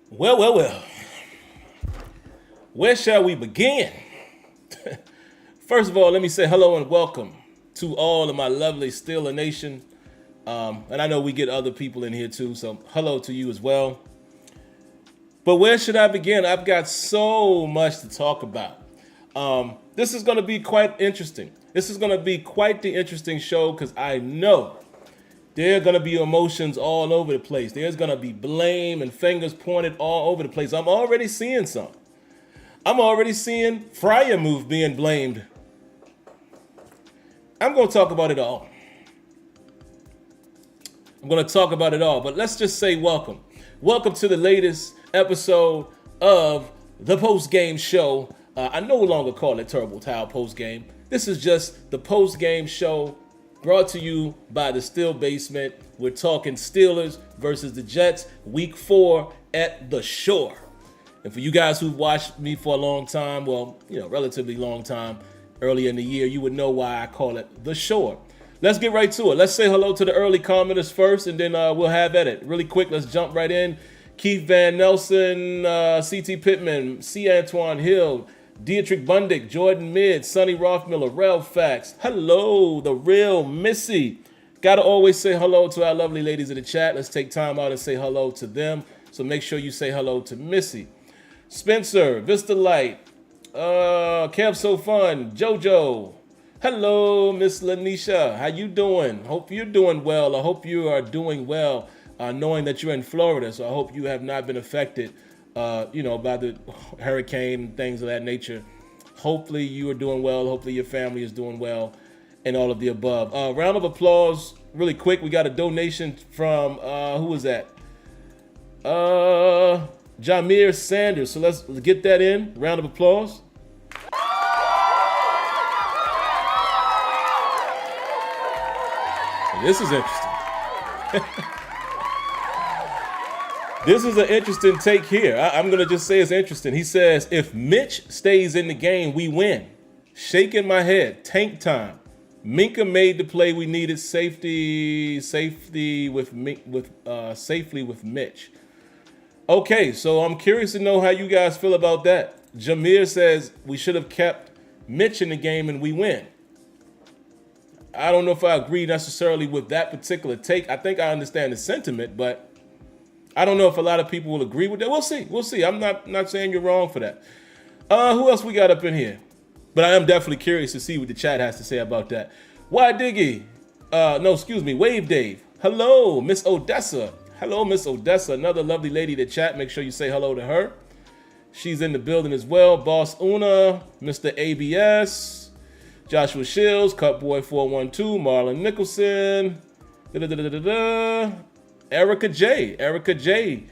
Well, well, well. Where shall we begin? First of all, let me say hello and welcome to all of my lovely Steeler Nation. And I know we get other people in here too, so hello to you as well. But where should I begin? I've got so much to talk about. This is going to be quite interesting. This is going to be quite the interesting show because I know there are going to be emotions all over the place. There's going to be blame and fingers pointed all over the place. I'm already seeing some. I'm already seeing Freiermuth being blamed. I'm going to talk about it all. I'm going to talk about it all, but let's just say welcome. Welcome to the latest episode of the post-game show. I no longer call it Turbo Towel post-game. This is just the post-game show brought to you by the Steel Basement. We're talking Steelers versus the Jets, week 4 at the Shore. And for you guys who've watched me for a long time, well, relatively long time, earlier in the year, you would know why I call it the Shore. Let's get right to it. Let's say hello to the early commenters first, and then we'll have at it. Really quick, let's jump right in. Keith Van Nelson, C.T. Pittman, C. Antoine Hill, Dietrich Bundick, Jordan Mid, Sonny Rothmiller, Rel Fax. Hello, the real Missy. Gotta always say hello to our lovely ladies in the chat. Let's take time out and say hello to them. So make sure you say hello to Missy. Spencer, Vista Light, Kev So Fun, Jojo. Hello, Miss Lanisha. How you doing? Hope you're doing well. I hope you are doing well, knowing that you're in Florida. So I hope you have not been affected by the hurricane and things of that nature. Hopefully you are doing well. Hopefully your family is doing well and all of the above. Round of applause really quick. We got a donation from, who was that? Jameer Sanders. So let's get that in. Round of applause. This is interesting. This is an interesting take here. I'm going to just say it's interesting. He says, if Mitch stays in the game, we win. Shaking my head. Tank time. Minka made the play we needed. Safely with Mitch. Okay, so I'm curious to know how you guys feel about that. Jameer says we should have kept Mitch in the game and we win. I don't know if I agree necessarily with that particular take. I think I understand the sentiment, but I don't know if a lot of people will agree with that. We'll see. We'll see. I'm not saying you're wrong for that. Who else we got up in here? But I am definitely curious to see what the chat has to say about that. Why Diggy? Wave Dave. Hello, Miss Odessa. Hello, Miss Odessa. Another lovely lady to chat. Make sure you say hello to her. She's in the building as well. Boss Una, Mr. ABS. Joshua Shields, Cutboy 412, Marlon Nicholson, Erica J.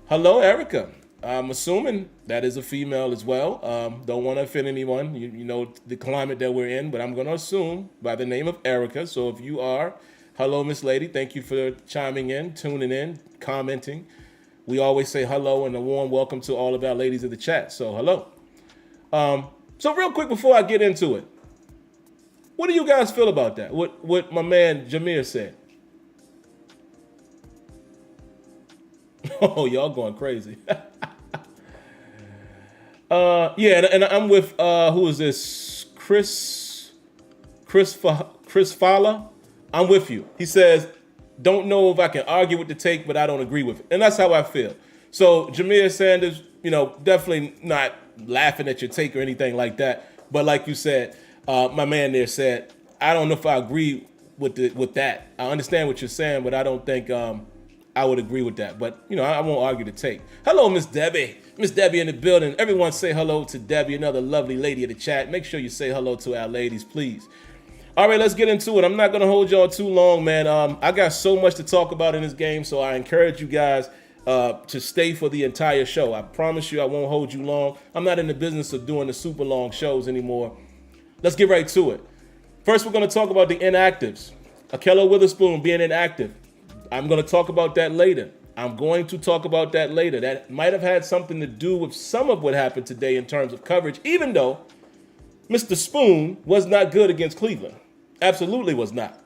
Hello, Erica. I'm assuming that is a female as well. Don't want to offend anyone. You know the climate that we're in, but I'm going to assume by the name of Erica. So if you are, hello, Miss Lady. Thank you for chiming in, tuning in, commenting. We always say hello and a warm welcome to all of our ladies in the chat. So hello. So real quick before I get into it, what do you guys feel about that? What my man Jameer said? Oh, y'all going crazy. And I'm with who is this? Chris Fala. I'm with you. He says, don't know if I can argue with the take, but I don't agree with it. And that's how I feel. So Jameer Sanders, definitely not laughing at your take or anything like that. But like you said, my man there said, I don't know if I agree with that. I understand what you're saying, but I don't think I would agree with that. But, I won't argue the take. Hello, Miss Debbie. Miss Debbie in the building. Everyone say hello to Debbie, another lovely lady in the chat. Make sure you say hello to our ladies, please. All right, let's get into it. I'm not going to hold y'all too long, man. I got so much to talk about in this game, so I encourage you guys to stay for the entire show. I promise you I won't hold you long. I'm not in the business of doing the super long shows anymore. Let's get right to it. First, we're going to talk about the inactives. Akello Witherspoon being inactive. I'm going to talk about that later. That might have had something to do with some of what happened today in terms of coverage, even though Mr. Spoon was not good against Cleveland. Absolutely was not.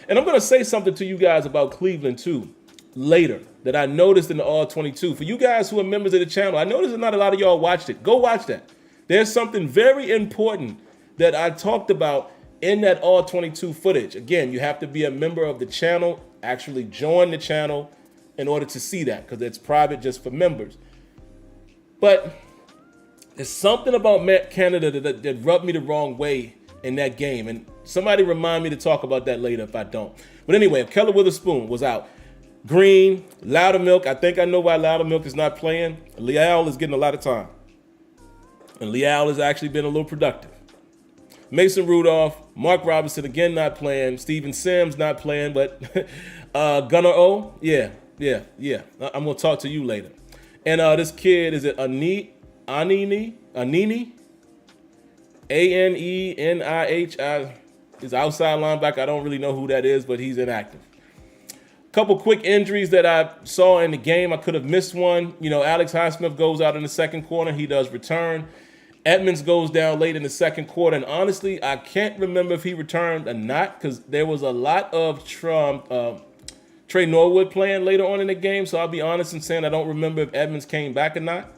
And I'm going to say something to you guys about Cleveland, too. later that I noticed in the All-22. For you guys who are members of the channel, I noticed that not a lot of y'all watched it. Go watch that. There's something very important that I talked about in that All-22 footage. Again, you have to be a member of the channel, actually join the channel in order to see that, because it's private just for members. But there's something about Matt Canada that rubbed me the wrong way in that game. And somebody remind me to talk about that later if I don't. But anyway, if Keller Witherspoon was out, Green, Loudermilk, I think I know why Loudermilk is not playing. Leal is getting a lot of time. And Leal has actually been a little productive. Mason Rudolph, Mark Robinson again not playing. Steven Sims not playing, but Gunnar O, yeah. I'm gonna talk to you later. And this kid, is it Anini? Aneni? A-N-E-N-I-H-I. He's outside linebacker. I don't really know who that is, but he's inactive. Couple quick injuries that I saw in the game. I could have missed one. You know, Alex Highsmith goes out in the second quarter. He does return. Edmonds goes down late in the second quarter. And honestly, I can't remember if he returned or not, because there was a lot of Trey Norwood playing later on in the game. So I'll be honest in saying I don't remember if Edmonds came back or not.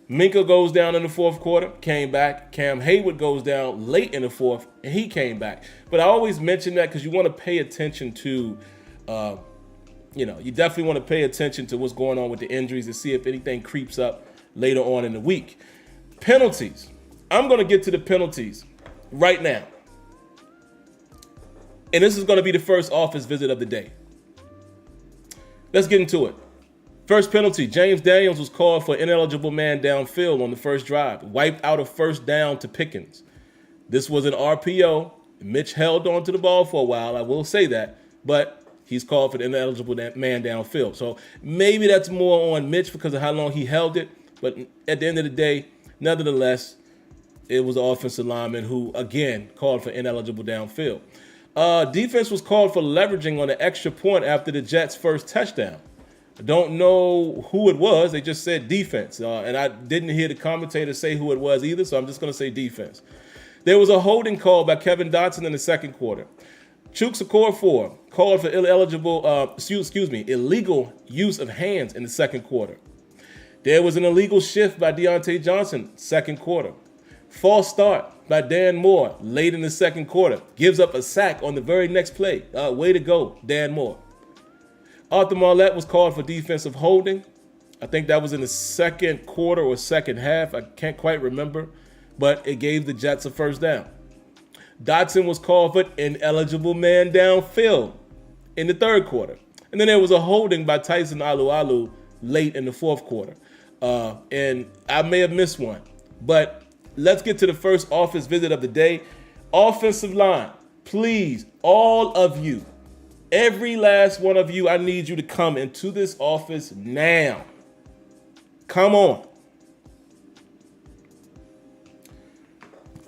Minka goes down in the fourth quarter, came back. Cam Hayward goes down late in the fourth, and he came back. But I always mention that because you want to pay attention to, you definitely want to pay attention to what's going on with the injuries to see if anything creeps up later on in the week. Penalties. I'm going to get to the penalties right now. And this is going to be the first office visit of the day. Let's get into it. First penalty, James Daniels was called for ineligible man downfield on the first drive. Wiped out a first down to Pickens. This was an RPO. Mitch held on to the ball for a while, I will say that. But he's called for the ineligible man downfield. So maybe that's more on Mitch because of how long he held it. But at the end of the day, nevertheless, it was the offensive lineman who, again, called for ineligible downfield. Defense was called for leveraging on an extra point after the Jets' first touchdown. I don't know who it was. They just said defense. And I didn't hear the commentator say who it was either, so I'm just going to say defense. There was a holding call by Kevin Dotson in the second quarter. Chuks Okorafor called for illegal use of hands in the second quarter. There was an illegal shift by Deontay Johnson, second quarter. False start by Dan Moore late in the second quarter. Gives up a sack on the very next play. Way to go, Dan Moore. Arthur Marlette was called for defensive holding. I think that was in the second quarter or second half. I can't quite remember, but it gave the Jets a first down. Dotson was called for ineligible man downfield in the third quarter. And then there was a holding by Tyson Alualu late in the fourth quarter. And I may have missed one, but let's get to the first office visit of the day. Offensive line, please, all of you, every last one of you, I need you to come into this office now. Come on.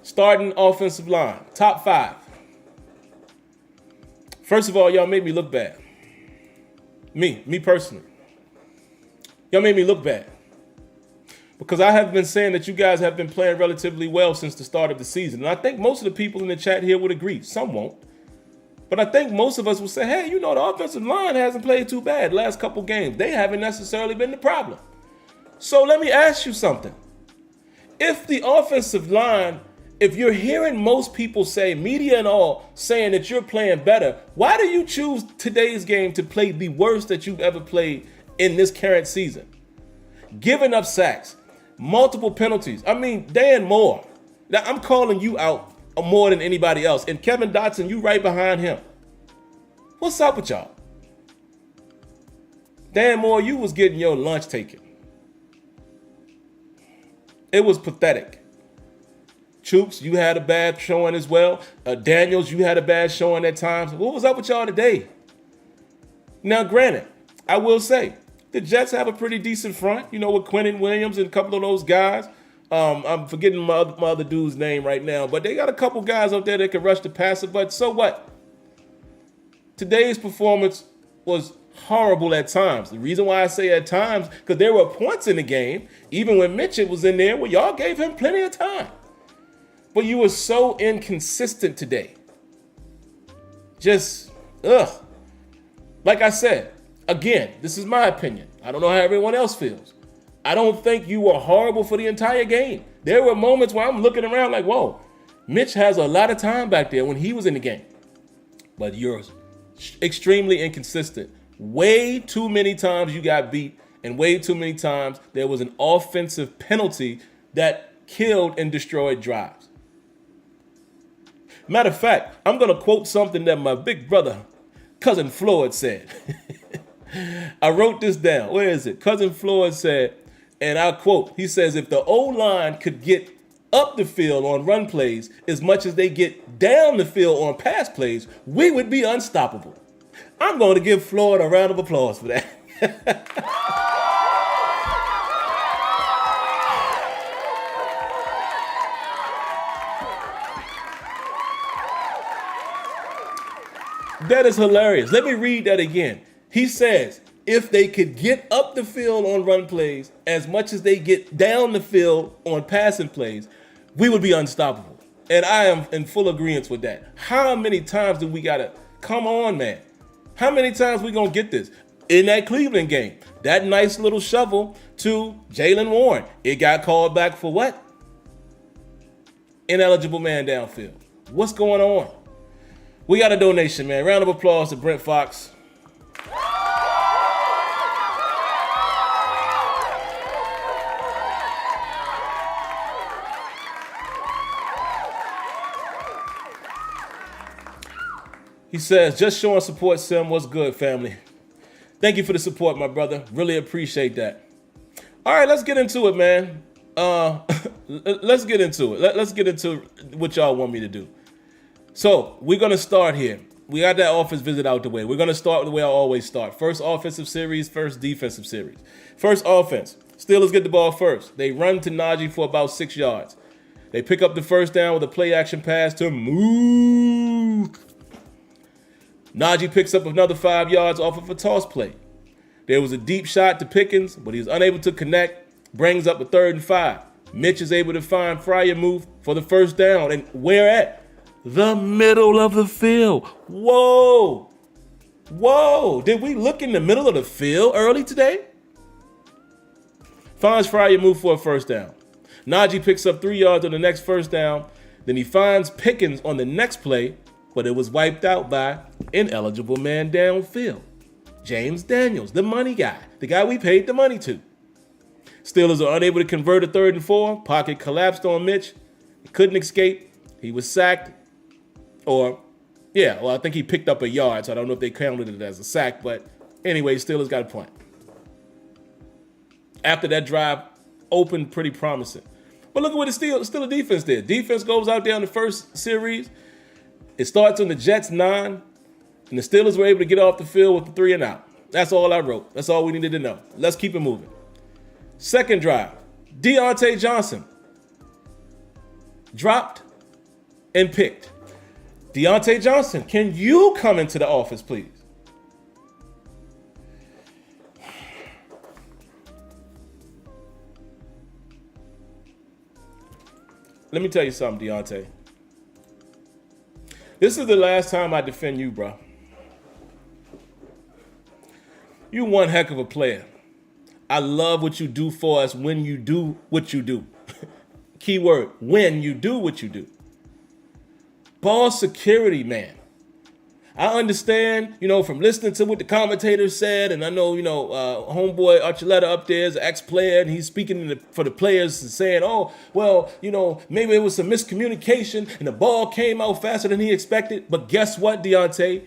Starting offensive line, top 5. First of all, y'all made me look bad. Me personally. Y'all made me look bad. Because I have been saying that you guys have been playing relatively well since the start of the season. And I think most of the people in the chat here would agree. Some won't. But I think most of us will say, hey, the offensive line hasn't played too bad last couple games. They haven't necessarily been the problem. So let me ask you something. If the offensive line, if you're hearing most people say, media and all, saying that you're playing better, why do you choose today's game to play the worst that you've ever played in this current season? Giving up sacks, multiple penalties. I mean, Dan Moore. Now, I'm calling you out more than anybody else. And Kevin Dotson, you right behind him. What's up with y'all? Dan Moore, you was getting your lunch taken. It was pathetic. Chuks, you had a bad showing as well. Daniels, you had a bad showing at times. What was up with y'all today? Now, granted, I will say, the Jets have a pretty decent front, with Quinnen Williams and a couple of those guys. I'm forgetting my other dude's name right now, but they got a couple guys up there that can rush the passer, but so what? Today's performance was horrible at times. The reason why I say at times, because there were points in the game, even when Mitchell was in there, where y'all gave him plenty of time. But you were so inconsistent today. Just, ugh. Like I said, Again, this is my opinion. I don't know how everyone else feels. I don't think you were horrible for the entire game. There were moments where I'm looking around like, whoa, Mitch has a lot of time back there when he was in the game. But you're extremely inconsistent. Way too many times you got beat, and way too many times there was an offensive penalty that killed and destroyed drives. Matter of fact, I'm going to quote something that my big brother, Cousin Floyd, said. I wrote this down. Where is it? Cousin Floyd said, and I quote, he says, if the O-line could get up the field on run plays as much as they get down the field on pass plays, we would be unstoppable. I'm going to give Floyd a round of applause for that. That is hilarious. Let me read that again. He says, if they could get up the field on run plays as much as they get down the field on passing plays, we would be unstoppable. And I am in full agreement with that. How many times do we got to, come on, man. How many times we going to get this? In that Cleveland game, that nice little shovel to Jaylen Warren, it got called back for what? Ineligible man downfield. What's going on? We got a donation, man. Round of applause to Brent Fox. He says, just showing support, Sim. What's good, family? Thank you for the support, my brother. Really appreciate that. All right, let's get into it, man. Let's get into it. Let's get into what y'all want me to do. So we're going to start here. We got that office visit out the way. We're going to start the way I always start. First offensive series, first defensive series. First offense. Steelers get the ball first. They run to Najee for about 6 yards. They pick up the first down with a play action pass to Mook. Najee picks up another 5 yards off of a toss play. There was a deep shot to Pickens, but he was unable to connect. Brings up a 3rd and 5. Mitch is able to find Freiermuth for the first down. And where at? The middle of the field. Whoa. Whoa. Did we look in the middle of the field early today? Finds Freiermuth for a first down. Najee picks up 3 yards on the next first down. Then he finds Pickens on the next play, but it was wiped out by ineligible man downfield. James Daniels, the money guy, the guy we paid the money to. Steelers are unable to convert a 3rd and 4. Pocket collapsed on Mitch. He couldn't escape. He was sacked. I think he picked up a yard, so I don't know if they counted it as a sack, but anyway, Steelers got a point. After that drive, opened pretty promising. But look at what the Steelers defense did. Defense goes out there in the first series. It starts on the Jets 9, and the Steelers were able to get off the field with the 3 and out. That's all I wrote. That's all we needed to know. Let's keep it moving. Second drive, Deontay Johnson dropped and picked. Deontay Johnson, can you come into the office, please? Let me tell you something, Deontay. This is the last time I defend you, bro. You one heck of a player. I love what you do for us when you do what you do. Keyword, when you do what you do. Ball security, man. I understand, from listening to what the commentators said, and I know, homeboy Archuleta up there is an ex-player, and he's speaking for the players and saying, maybe it was some miscommunication, and the ball came out faster than he expected. But guess what, Deontay?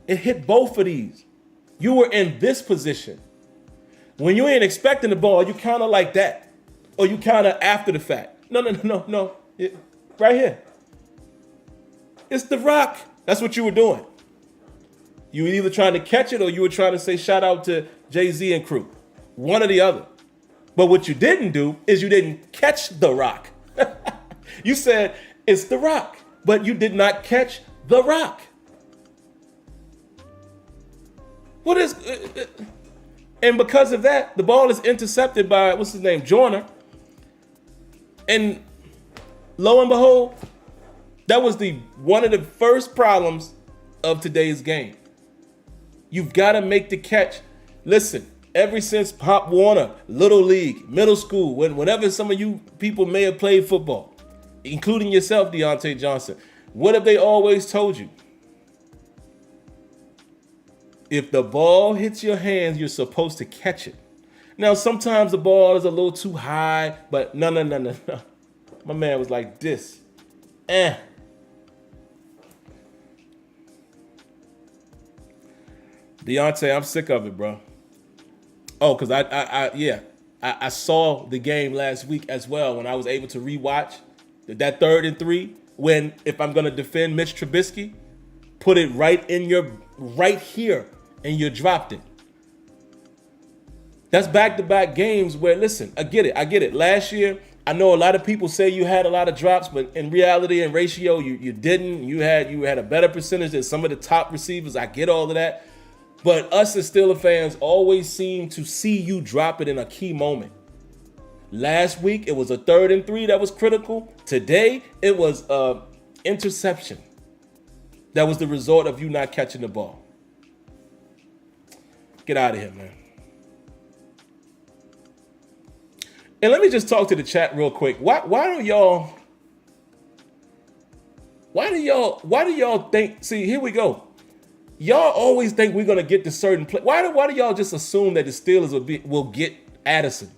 It hit both of these. You were in this position. When you ain't expecting the ball, you kind of like that. Or you kind of after the fact. No. Right here. It's the rock. That's what you were doing. You were either trying to catch it or you were trying to say shout out to Jay-Z and crew. One or the other. But what you didn't do is you didn't catch the rock. You said it's the rock, but you did not catch the rock. What is... And because of that, the ball is intercepted by, what's his name, Joyner. And lo and behold, that was one of the first problems of today's game. You've got to make the catch. Listen, ever since Pop Warner, Little League, middle school, whenever some of you people may have played football, including yourself, Deontay Johnson, what have they always told you? If the ball hits your hands, you're supposed to catch it. Now, sometimes the ball is a little too high, but no. My man was like this. Deontay, I'm sick of it, bro. Oh, because I saw the game last week as well when I was able to rewatch that 3rd and 3 when, if I'm going to defend Mitch Trubisky, put it right here and you dropped it. That's back-to-back games where, listen, I get it. Last year, I know a lot of people say you had a lot of drops, but in reality and ratio, you didn't. You had a better percentage than some of the top receivers. I get all of that. But us as Steelers fans always seem to see you drop it in a key moment. Last week, it was a 3rd and 3 that was critical. Today, it was interception. That was the result of you not catching the ball. Get out of here, man. And let me just talk to the chat real quick. Why do y'all think, see, here we go. Y'all always think we're gonna get to certain play. Why do y'all just assume that the Steelers will get Addison?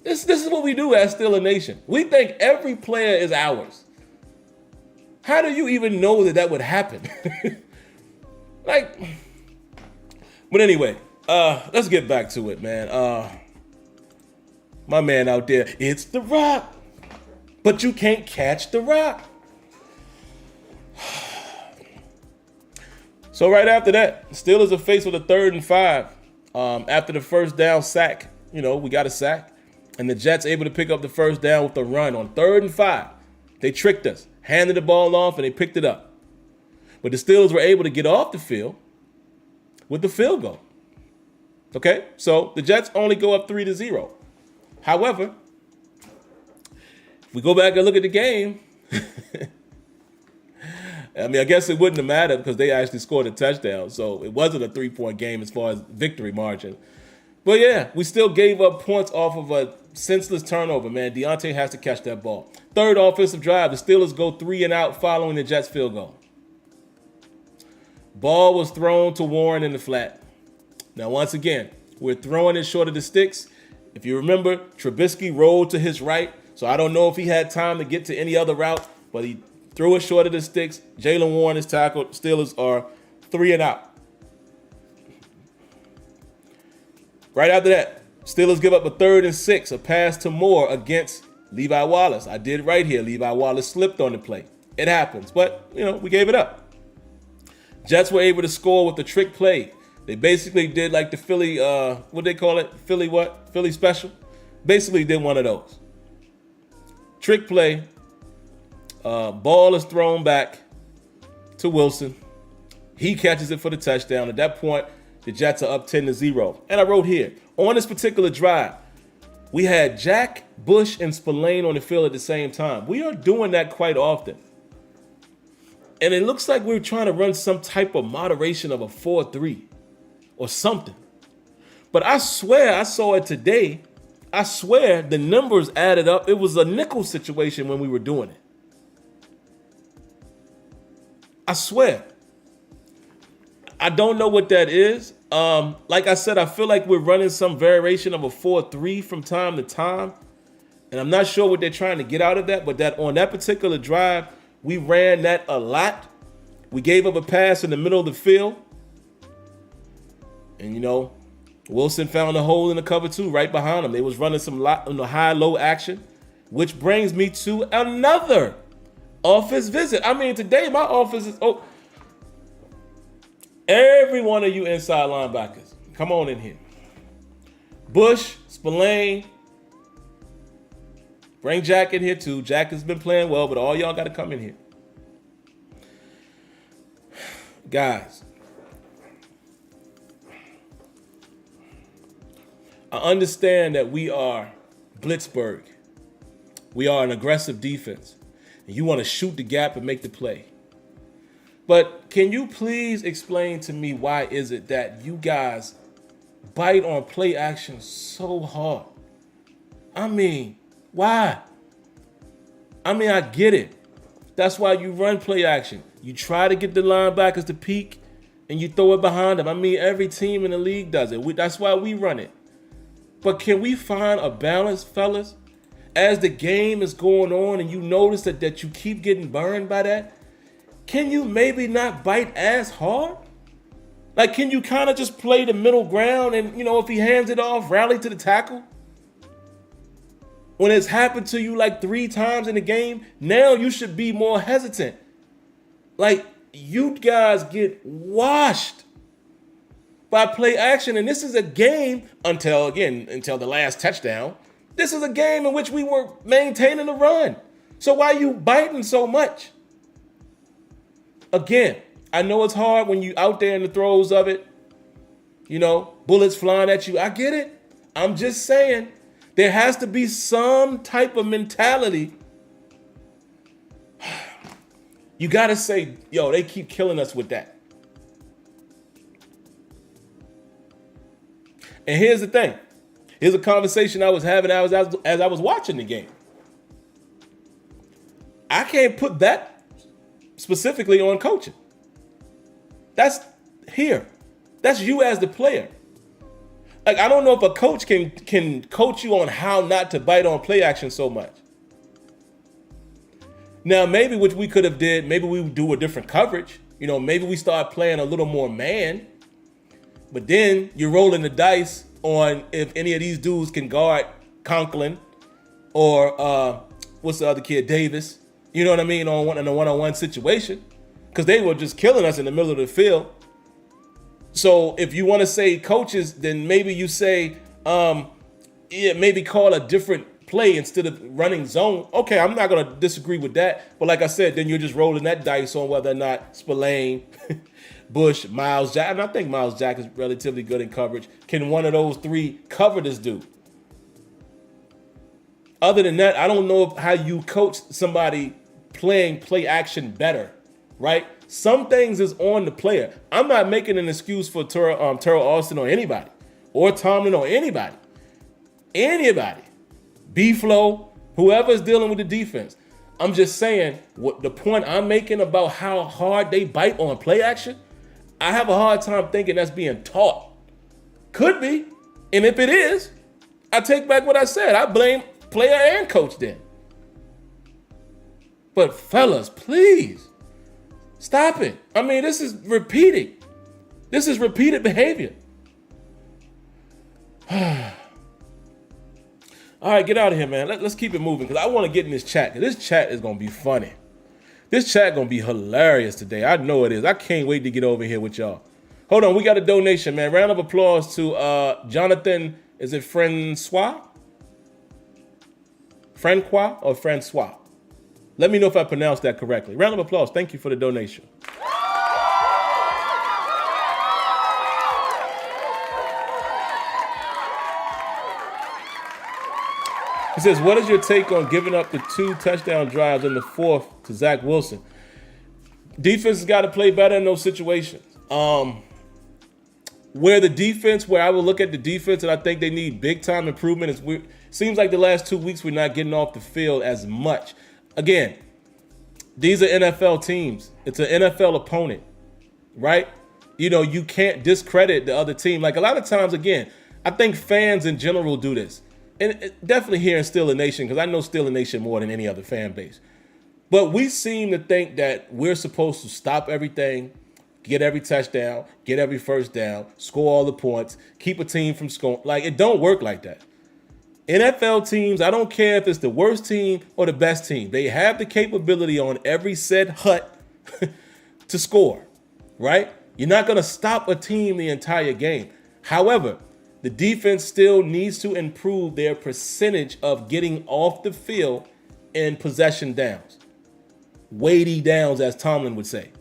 This is what we do as Steeler Nation. We think every player is ours. How do you even know that would happen? But anyway, let's get back to it, man. My man out there, it's the Rock, but you can't catch the Rock. So right after that, Steelers are faced with a 3rd and 5. After the first down sack, we got a sack, and the Jets able to pick up the first down with a run on 3rd and 5. They tricked us, handed the ball off, and they picked it up. But the Steelers were able to get off the field with the field goal. Okay, so the Jets only go up 3-0. However, if we go back and look at the game, I guess it wouldn't have mattered because they actually scored a touchdown. So it wasn't a 3-point game as far as victory margin. But yeah, we still gave up points off of a senseless turnover, man. Deontay has to catch that ball. 3rd offensive drive, the Steelers go 3 and out following the Jets field goal. Ball was thrown to Warren in the flat. Now, once again, we're throwing it short of the sticks. If you remember, Trubisky rolled to his right, so I don't know if he had time to get to any other route, but he threw it short of the sticks. Jaylen Warren is tackled. Steelers are 3 and out. Right after that, Steelers give up a 3rd and 6, a pass to Moore against Levi Wallace. I did right here. Levi Wallace slipped on the play. It happens, but, we gave it up. Jets were able to score with the trick play. They basically did like the Philly, what they call it? Philly special. Basically did one of those. Trick play. Ball is thrown back to Wilson. He catches it for the touchdown. At that point, the Jets are up 10-0. And I wrote here, on this particular drive, we had Jack, Bush, and Spillane on the field at the same time. We are doing that quite often. And it looks like we're trying to run some type of moderation of a 4-3 or something. But I swear I saw it today. I swear the numbers added up. It was a nickel situation when we were doing it. I swear. I don't know what that is. Like I said, I feel like we're running some variation of a 4-3 from time to time. And I'm not sure what they're trying to get out of that. But that on that particular drive, we ran that a lot. We gave up a pass in the middle of the field. And, Wilson found a hole in the cover two right behind him. They was running some high-low action, which brings me to another office visit. Today my office is... every one of you inside linebackers, come on in here. Bush, Spillane, bring Jack in here too. Jack has been playing well, but all y'all got to come in here. Guys, I understand that we are Pittsburgh. We are an aggressive defense. And you want to shoot the gap and make the play. But can you please explain to me why is it that you guys bite on play action so hard? I mean, why? I mean, I get it. That's why you run play action. You try to get the linebackers to peek and you throw it behind them. I mean, every team in the league does it. That's why we run it. But can we find a balance, fellas? As the game is going on and you notice that you keep getting burned by that, can you maybe not bite as hard? Like, can you kind of just play the middle ground and, if he hands it off, rally to the tackle? When it's happened to you like 3 times in the game, now you should be more hesitant. Like, you guys get washed by play action. And this is a game until the last touchdown. This is a game in which we were maintaining the run. So why are you biting so much? Again, I know it's hard when you out there in the throes of it. Bullets flying at you. I get it. I'm just saying there has to be some type of mentality. You got to say, they keep killing us with that. And here's the thing. Here's a conversation I was having as I was watching the game. I can't put that specifically on coaching. That's here. That's you as the player. Like, I don't know if a coach can coach you on how not to bite on play action so much. Now, maybe what we could have did, maybe we would do a different coverage. Maybe we start playing a little more man. But then you're rolling the dice on if any of these dudes can guard Conklin or what's the other kid, Davis. You know what I mean? In a one-on-one situation. Because they were just killing us in the middle of the field. So if you want to say coaches, then maybe you say, maybe call a different play instead of running zone. Okay, I'm not going to disagree with that. But like I said, then you're just rolling that dice on whether or not Spillane, Bush, Miles Jack, and I think Miles Jack is relatively good in coverage. Can one of those 3 cover this dude? Other than that, I don't know how you coach somebody playing play action better, right? Some things is on the player. I'm not making an excuse for Terrell Austin or anybody, or Tomlin or anybody. Anybody. B-Flow, whoever's dealing with the defense. I'm just saying, what the point I'm making about how hard they bite on play action, I have a hard time thinking that's being taught. Could be. And if it is, I take back what I said. I blame player and coach then. But fellas, please, stop it. I mean, this is repeating. This is repeated behavior. All right, get out of here, man. Let's keep it moving because I want to get in this chat. Because this chat is going to be funny. This chat going to be hilarious today. I know it is. I can't wait to get over here with y'all. Hold on. We got a donation, man. Round of applause to Jonathan. Is it Francois? Francois or Francois? Let me know if I pronounced that correctly. Round of applause. Thank you for the donation. He says, what is your take on giving up the 2 touchdown drives in the 4th to Zach Wilson? Defense has got to play better in those situations. Where I will look at the defense and I think they need big time improvement is seems like the last 2 weeks we're not getting off the field as much. Again, these are NFL teams. It's an NFL opponent, right? You can't discredit the other team. Like a lot of times, again, I think fans in general do this. And definitely here in Steeler Nation, because I know Steeler Nation more than any other fan base. But we seem to think that we're supposed to stop everything, get every touchdown, get every first down, score all the points, keep a team from scoring. Like, it don't work like that. NFL teams, I don't care if it's the worst team or the best team. They have the capability on every said hut to score, right? You're not going to stop a team the entire game. However, the defense still needs to improve their percentage of getting off the field in possession downs. Weighty downs, as Tomlin would say.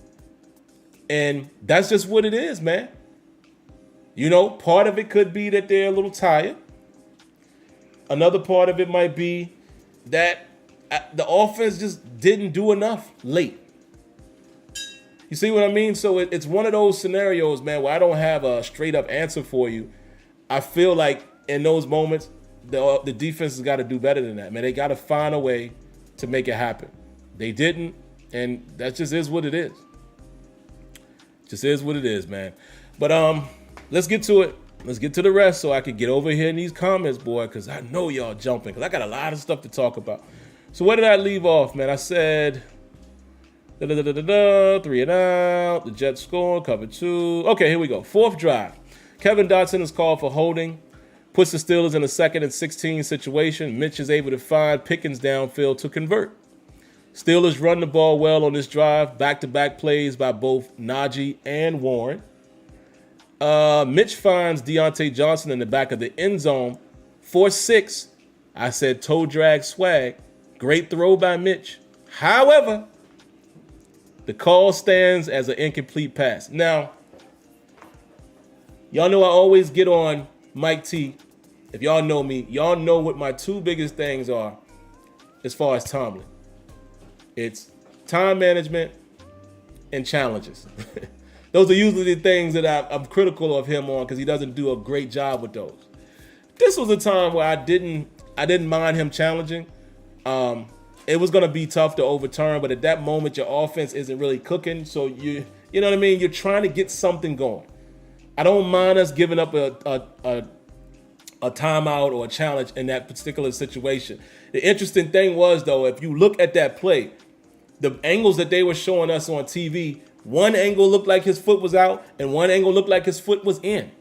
And that's just what it is, man. Part of it could be that they're a little tired. Another part of it might be that the offense just didn't do enough late. You see what I mean? So it's one of those scenarios, man, where I don't have a straight up answer for you. I feel like in those moments, the defense has got to do better than that, man. They got to find a way to make it happen. They didn't, and that just is what it is. Just is what it is, man. But let's get to it. Let's get to the rest so I can get over here in these comments, boy, because I know y'all jumping, because I got a lot of stuff to talk about. So where did I leave off, man? I said 3 and out. The Jets score, cover 2. Okay, here we go. 4th drive. Kevin Dotson is called for holding. Puts the Steelers in a 2nd and 16 situation. Mitch is able to find Pickens downfield to convert. Steelers run the ball well on this drive. Back-to-back plays by both Najee and Warren. Mitch finds Deontay Johnson in the back of the end zone. 4-6. I said toe drag swag. Great throw by Mitch. However, the call stands as an incomplete pass. Now, y'all know I always get on Mike T. If y'all know me, y'all know what my 2 biggest things are as far as Tomlin. It's time management and challenges. Those are usually the things that I'm critical of him on because he doesn't do a great job with those. This was a time where I didn't mind him challenging. It was going to be tough to overturn, but at that moment, your offense isn't really cooking. So you know what I mean? You're trying to get something going. I don't mind us giving up a timeout or a challenge in that particular situation. The interesting thing was, though, if you look at that play, the angles that they were showing us on TV, one angle looked like his foot was out and one angle looked like his foot was in.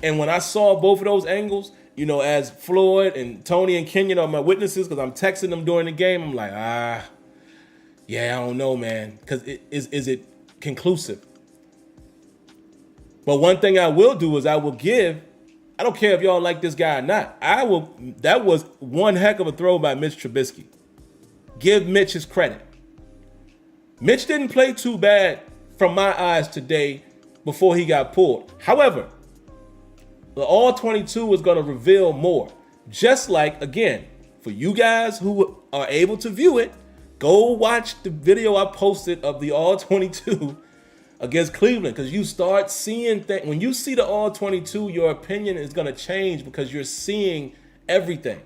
And when I saw both of those angles, you know, as Floyd and Tony and Kenyon are my witnesses, because I'm texting them during the game, I'm like, yeah, I don't know, man, because is it conclusive? But one thing I will do is I will give, I don't care if y'all like this guy or not, that was one heck of a throw by Mitch Trubisky. Give Mitch his credit. Mitch didn't play too bad from my eyes today before he got pulled. However, the All-22 is going to reveal more. Just like, again, for you guys who are able to view it, go watch the video I posted of the All-22 against Cleveland, because you start seeing things. When you see the All-22, your opinion is going to change because you're seeing everything.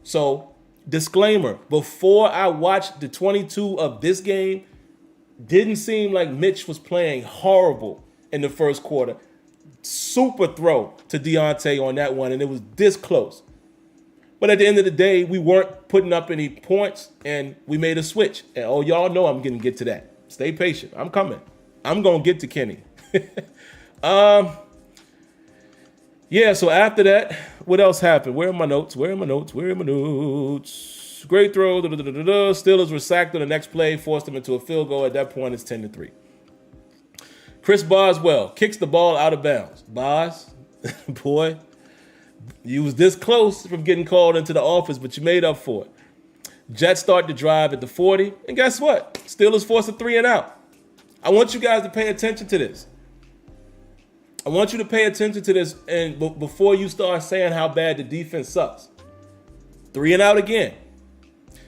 So, disclaimer, before I watched the 22 of this game, didn't seem like Mitch was playing horrible in the first quarter. Super throw to Deontay on that one, and it was this close. But at the end of the day, we weren't putting up any points, and we made a switch. And y'all know I'm going to get to that. Stay patient. I'm coming. I'm going to get to Kenny. Yeah, so after that, what else happened? Where are my notes? Great throw. Steelers were sacked on the next play, forced them into a field goal. At that point, it's 10-3. Chris Boswell kicks the ball out of bounds. Bos, boy, you was this close from getting called into the office, but you made up for it. Jets start the drive at the 40, and guess what? Steelers force a 3 and out. I want you guys to pay attention to this. I want you to pay attention to this, and before you start saying how bad the defense sucks. 3 and out again.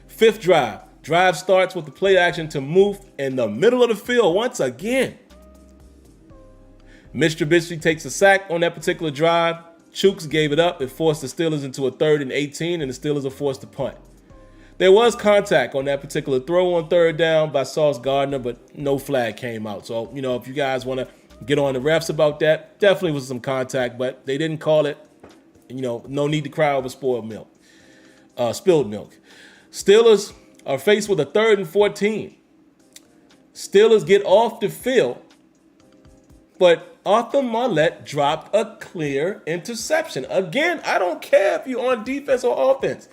5th drive. Drive starts with the play action to move in the middle of the field once again. Mitch Trubisky takes a sack on that particular drive. Chooks gave it up. It forced the Steelers into a 3rd and 18, and the Steelers are forced to punt. There was contact on that particular throw on 3rd down by Sauce Gardner, but no flag came out. So, you know, if you guys want to get on the refs about that, definitely was some contact, but they didn't call it. You know, no need to cry over spilled milk. Steelers are faced with a 3rd and 14. Steelers get off the field, but Arthur Marlette dropped a clear interception. Again, I don't care if you're on defense or offense.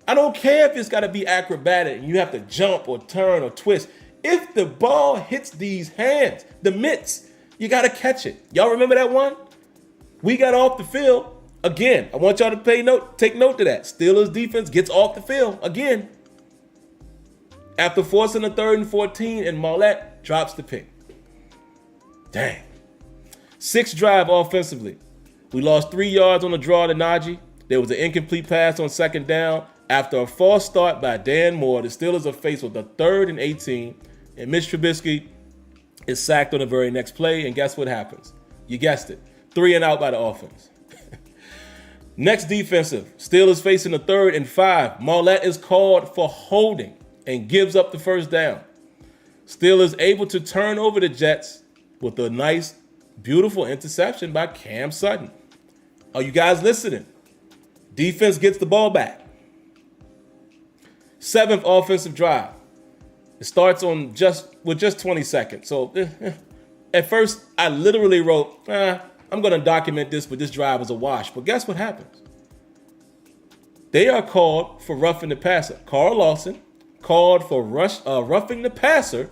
I don't care if it's got to be acrobatic and you have to jump or turn or twist. If the ball hits these hands, the mitts, you got to catch it. Y'all remember that one? We got off the field. Again, I want y'all to take note of that. Steelers defense gets off the field again after forcing a 3rd and 14, and Marlette drops the pick. Dang. 6th drive offensively. We lost 3 yards on the draw to Najee. There was an incomplete pass on 2nd down. After a false start by Dan Moore, the Steelers are faced with a 3rd and 18, and Mitch Trubisky is sacked on the very next play, and guess what happens? You guessed it. 3 and out by the offense. Next defensive. Steelers facing the 3rd and 5. Marlette is called for holding and gives up the first down. Steelers able to turn over the Jets with a nice, beautiful interception by Cam Sutton. Are you guys listening? Defense gets the ball back. 7th offensive drive. It starts on just 20 seconds. So at first, I literally wrote, I'm going to document this, but this drive was a wash. But guess what happens? They are called for roughing the passer. Carl Lawson called for roughing the passer,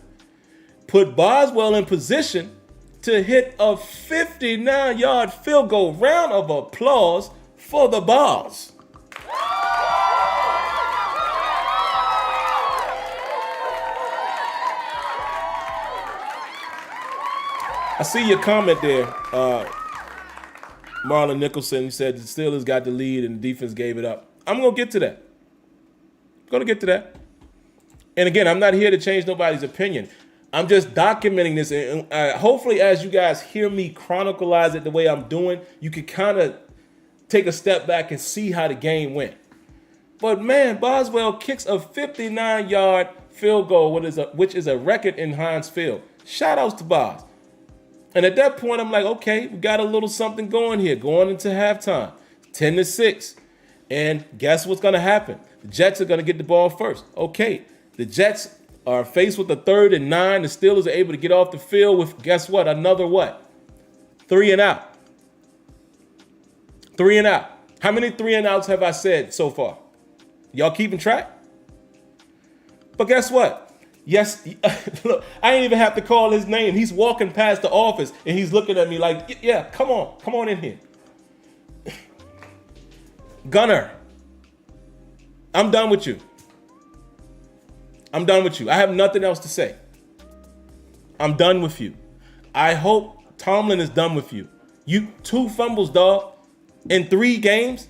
put Boswell in position to hit a 59-yard field goal. Round of applause for the Boss. I see your comment there, Marlon Nicholson. You said the Steelers got the lead and the defense gave it up. I'm going to get to that. And again, I'm not here to change nobody's opinion. I'm just documenting this. And hopefully, as you guys hear me chronicleize it the way I'm doing, you can kind of take a step back and see how the game went. But man, Boswell kicks a 59-yard field goal, which is a record in Heinz Field. Shout outs to Bos. And at that point, I'm like, okay, we got a little something going here, going into halftime, 10-6. And guess what's going to happen? The Jets are going to get the ball first. Okay, the Jets are faced with a 3rd and 9. The Steelers are able to get off the field with, guess what? Another what? 3 and out. 3 and out. How many 3 and outs have I said so far? Y'all keeping track? But guess what? Yes, look, I ain't even have to call his name. He's walking past the office and he's looking at me like, yeah, come on in here. Gunner, I'm done with you. I have nothing else to say. I'm done with you. I hope Tomlin is done with you. You 2 fumbles, dog, in 3 games.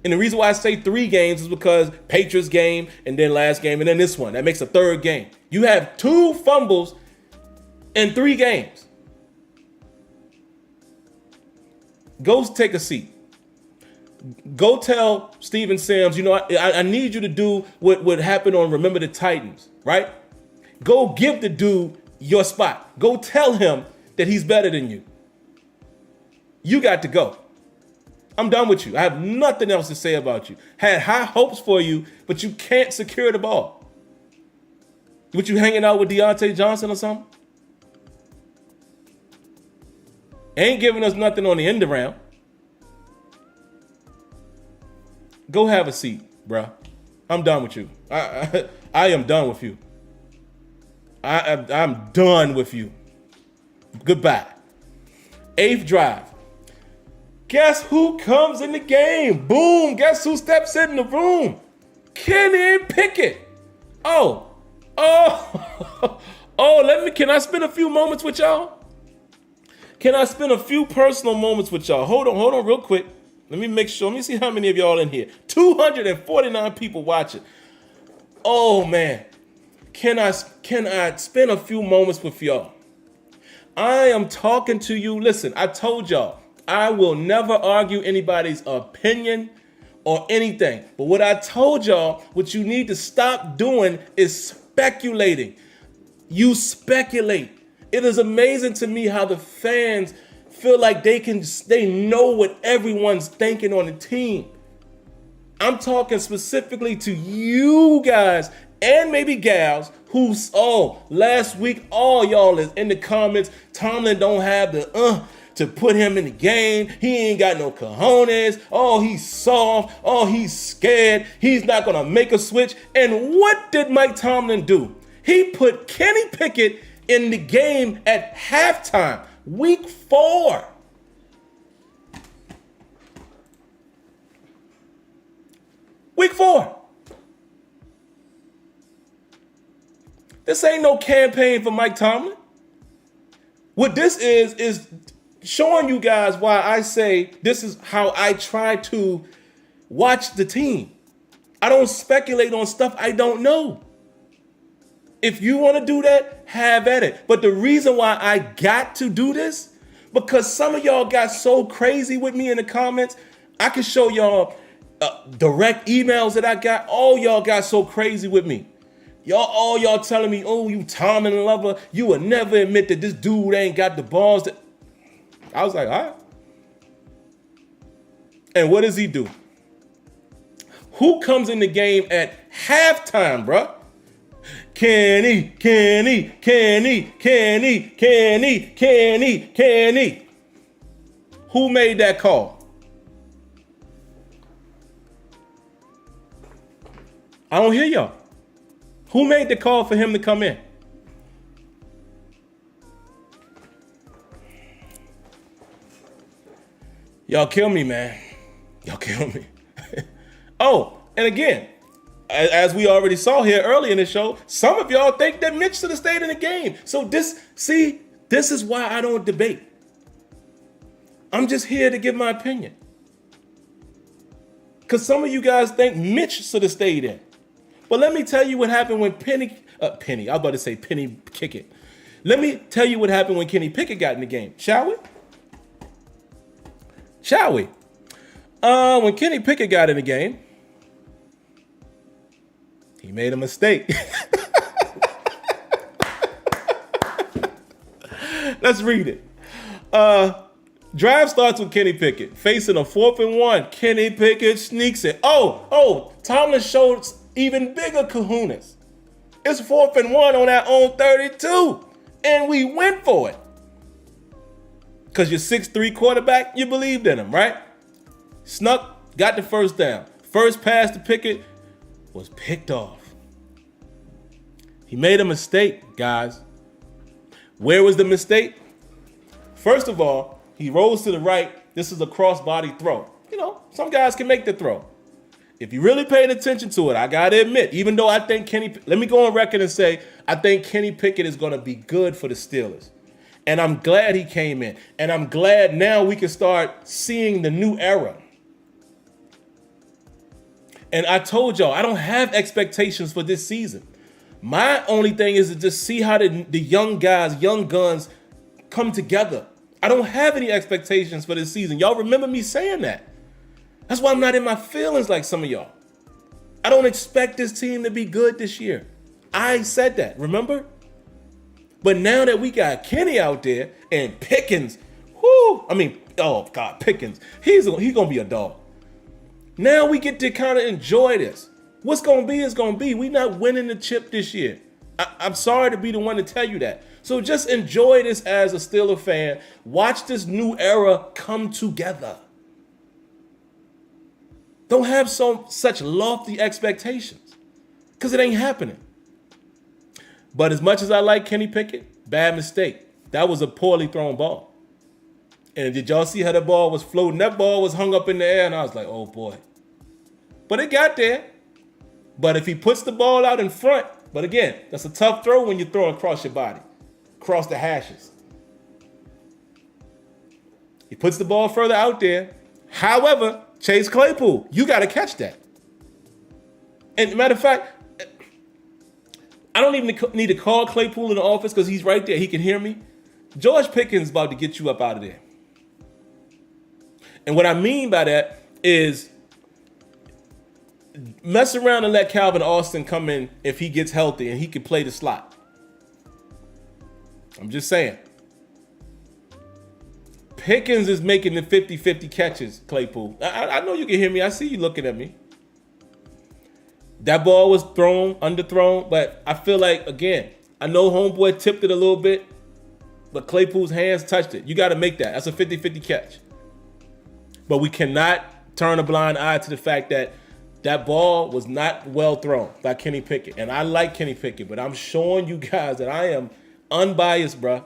And the reason why I say 3 games is because Patriots game and then last game and then this one. That makes a 3rd game. You have 2 fumbles in 3 games. Go take a seat. Go tell Steven Sims, I need you to do what happened on Remember the Titans, right? Go give the dude your spot. Go tell him that he's better than you. You got to go. I'm done with you. I have nothing else to say about you. Had high hopes for you, but you can't secure the ball. What, you hanging out with Deontay Johnson or something? Ain't giving us nothing on the end around. Go have a seat, bruh. I'm done with you. I am done with you. I'm done with you. Goodbye. 8th drive. Guess who comes in the game? Boom. Guess who steps in the room? Kenny Pickett. Can I spend a few moments with y'all? Can I spend a few personal moments with y'all? Hold on real quick. Let me make sure. Let me see how many of y'all in here. 249 people watching. Oh, man. Can I spend a few moments with y'all? I am talking to you. Listen, I told y'all, I will never argue anybody's opinion or anything. But what I told y'all, what you need to stop doing is speculating. You speculate. It is amazing to me how the fans feel like they know what everyone's thinking on the team. I'm talking specifically to you guys and maybe gals who's, last week, all y'all is in the comments. Tomlin don't have the to put him in the game. He ain't got no cojones. Oh, he's soft. Oh, he's scared. He's not going to make a switch. And what did Mike Tomlin do? He put Kenny Pickett in the game at halftime, week 4. Week 4. This ain't no campaign for Mike Tomlin. What this is showing you guys why I say this is how I try to watch the team. I don't speculate on stuff I don't know. If you want to do that, have at it. But the reason why I got to do this, because some of y'all got so crazy with me in the comments. I can show y'all direct emails that I got. All y'all got so crazy with me. All y'all telling me, oh, you Tom and Lover, you would never admit that this dude ain't got the balls. I was like, all right. And what does he do? Who comes in the game at halftime, bruh? Kenny. Who made that call? I don't hear y'all. Who made the call for him to come in? Y'all kill me, man. Y'all kill me. Oh, and again, as we already saw here early in the show, some of y'all think that Mitch should have stayed in the game. So this is why I don't debate. I'm just here to give my opinion. Because some of you guys think Mitch should have stayed in. But let me tell you what happened when Penny, I was about to say Penny Pickett. Let me tell you what happened when Kenny Pickett got in the game. Shall we? Shall we? When Kenny Pickett got in the game, he made a mistake. Let's read it. Drive starts with Kenny Pickett. Facing a 4th and 1. Kenny Pickett sneaks it. Oh, Tomlin showed even bigger kahunas. It's 4th and 1 on our own 32. And we went for it. Because your 6'3" quarterback, you believed in him, right? Snuck, got the first down. First pass to Pickett was picked off. He made a mistake, guys. Where was the mistake? First of all, he rolls to the right. This is a cross-body throw. You know, some guys can make the throw. If you really paid attention to it, I got to admit, even though I think let me go on record and say, I think Kenny Pickett is going to be good for the Steelers. And I'm glad he came in. And I'm glad now we can start seeing the new era. And I told y'all, I don't have expectations for this season. My only thing is to just see how the young guys, young guns come together. I don't have any expectations for this season. Y'all remember me saying that. That's why I'm not in my feelings like some of y'all. I don't expect this team to be good this year. I said that, remember? But now that we got Kenny out there and Pickens, Pickens, he's gonna be a dog. Now we get to kind of enjoy this. What's gonna be is gonna be. We not winning the chip this year. I'm sorry to be the one to tell you that. So just enjoy this as a Steeler fan. Watch this new era come together. Don't have such lofty expectations, because it ain't happening. But as much as I like Kenny Pickett, bad mistake. That was a poorly thrown ball. And did y'all see how the ball was floating? That ball was hung up in the air, and I was like, oh boy. But it got there. But if he puts the ball out in front, but again, that's a tough throw when you're throwing across your body, across the hashes. He puts the ball further out there. However, Chase Claypool, you got to catch that. And matter of fact, I don't even need to call Claypool in the office because he's right there. He can hear me. George Pickens is about to get you up out of there. And what I mean by that is mess around and let Calvin Austin come in if he gets healthy and he can play the slot. I'm just saying. Pickens is making the 50-50 catches, Claypool. I know you can hear me. I see you looking at me. That ball was underthrown, but I feel like, again, I know homeboy tipped it a little bit, but Claypool's hands touched it. You got to make that. That's a 50-50 catch. But we cannot turn a blind eye to the fact that that ball was not well thrown by Kenny Pickett. And I like Kenny Pickett, but I'm showing you guys that I am unbiased, bruh.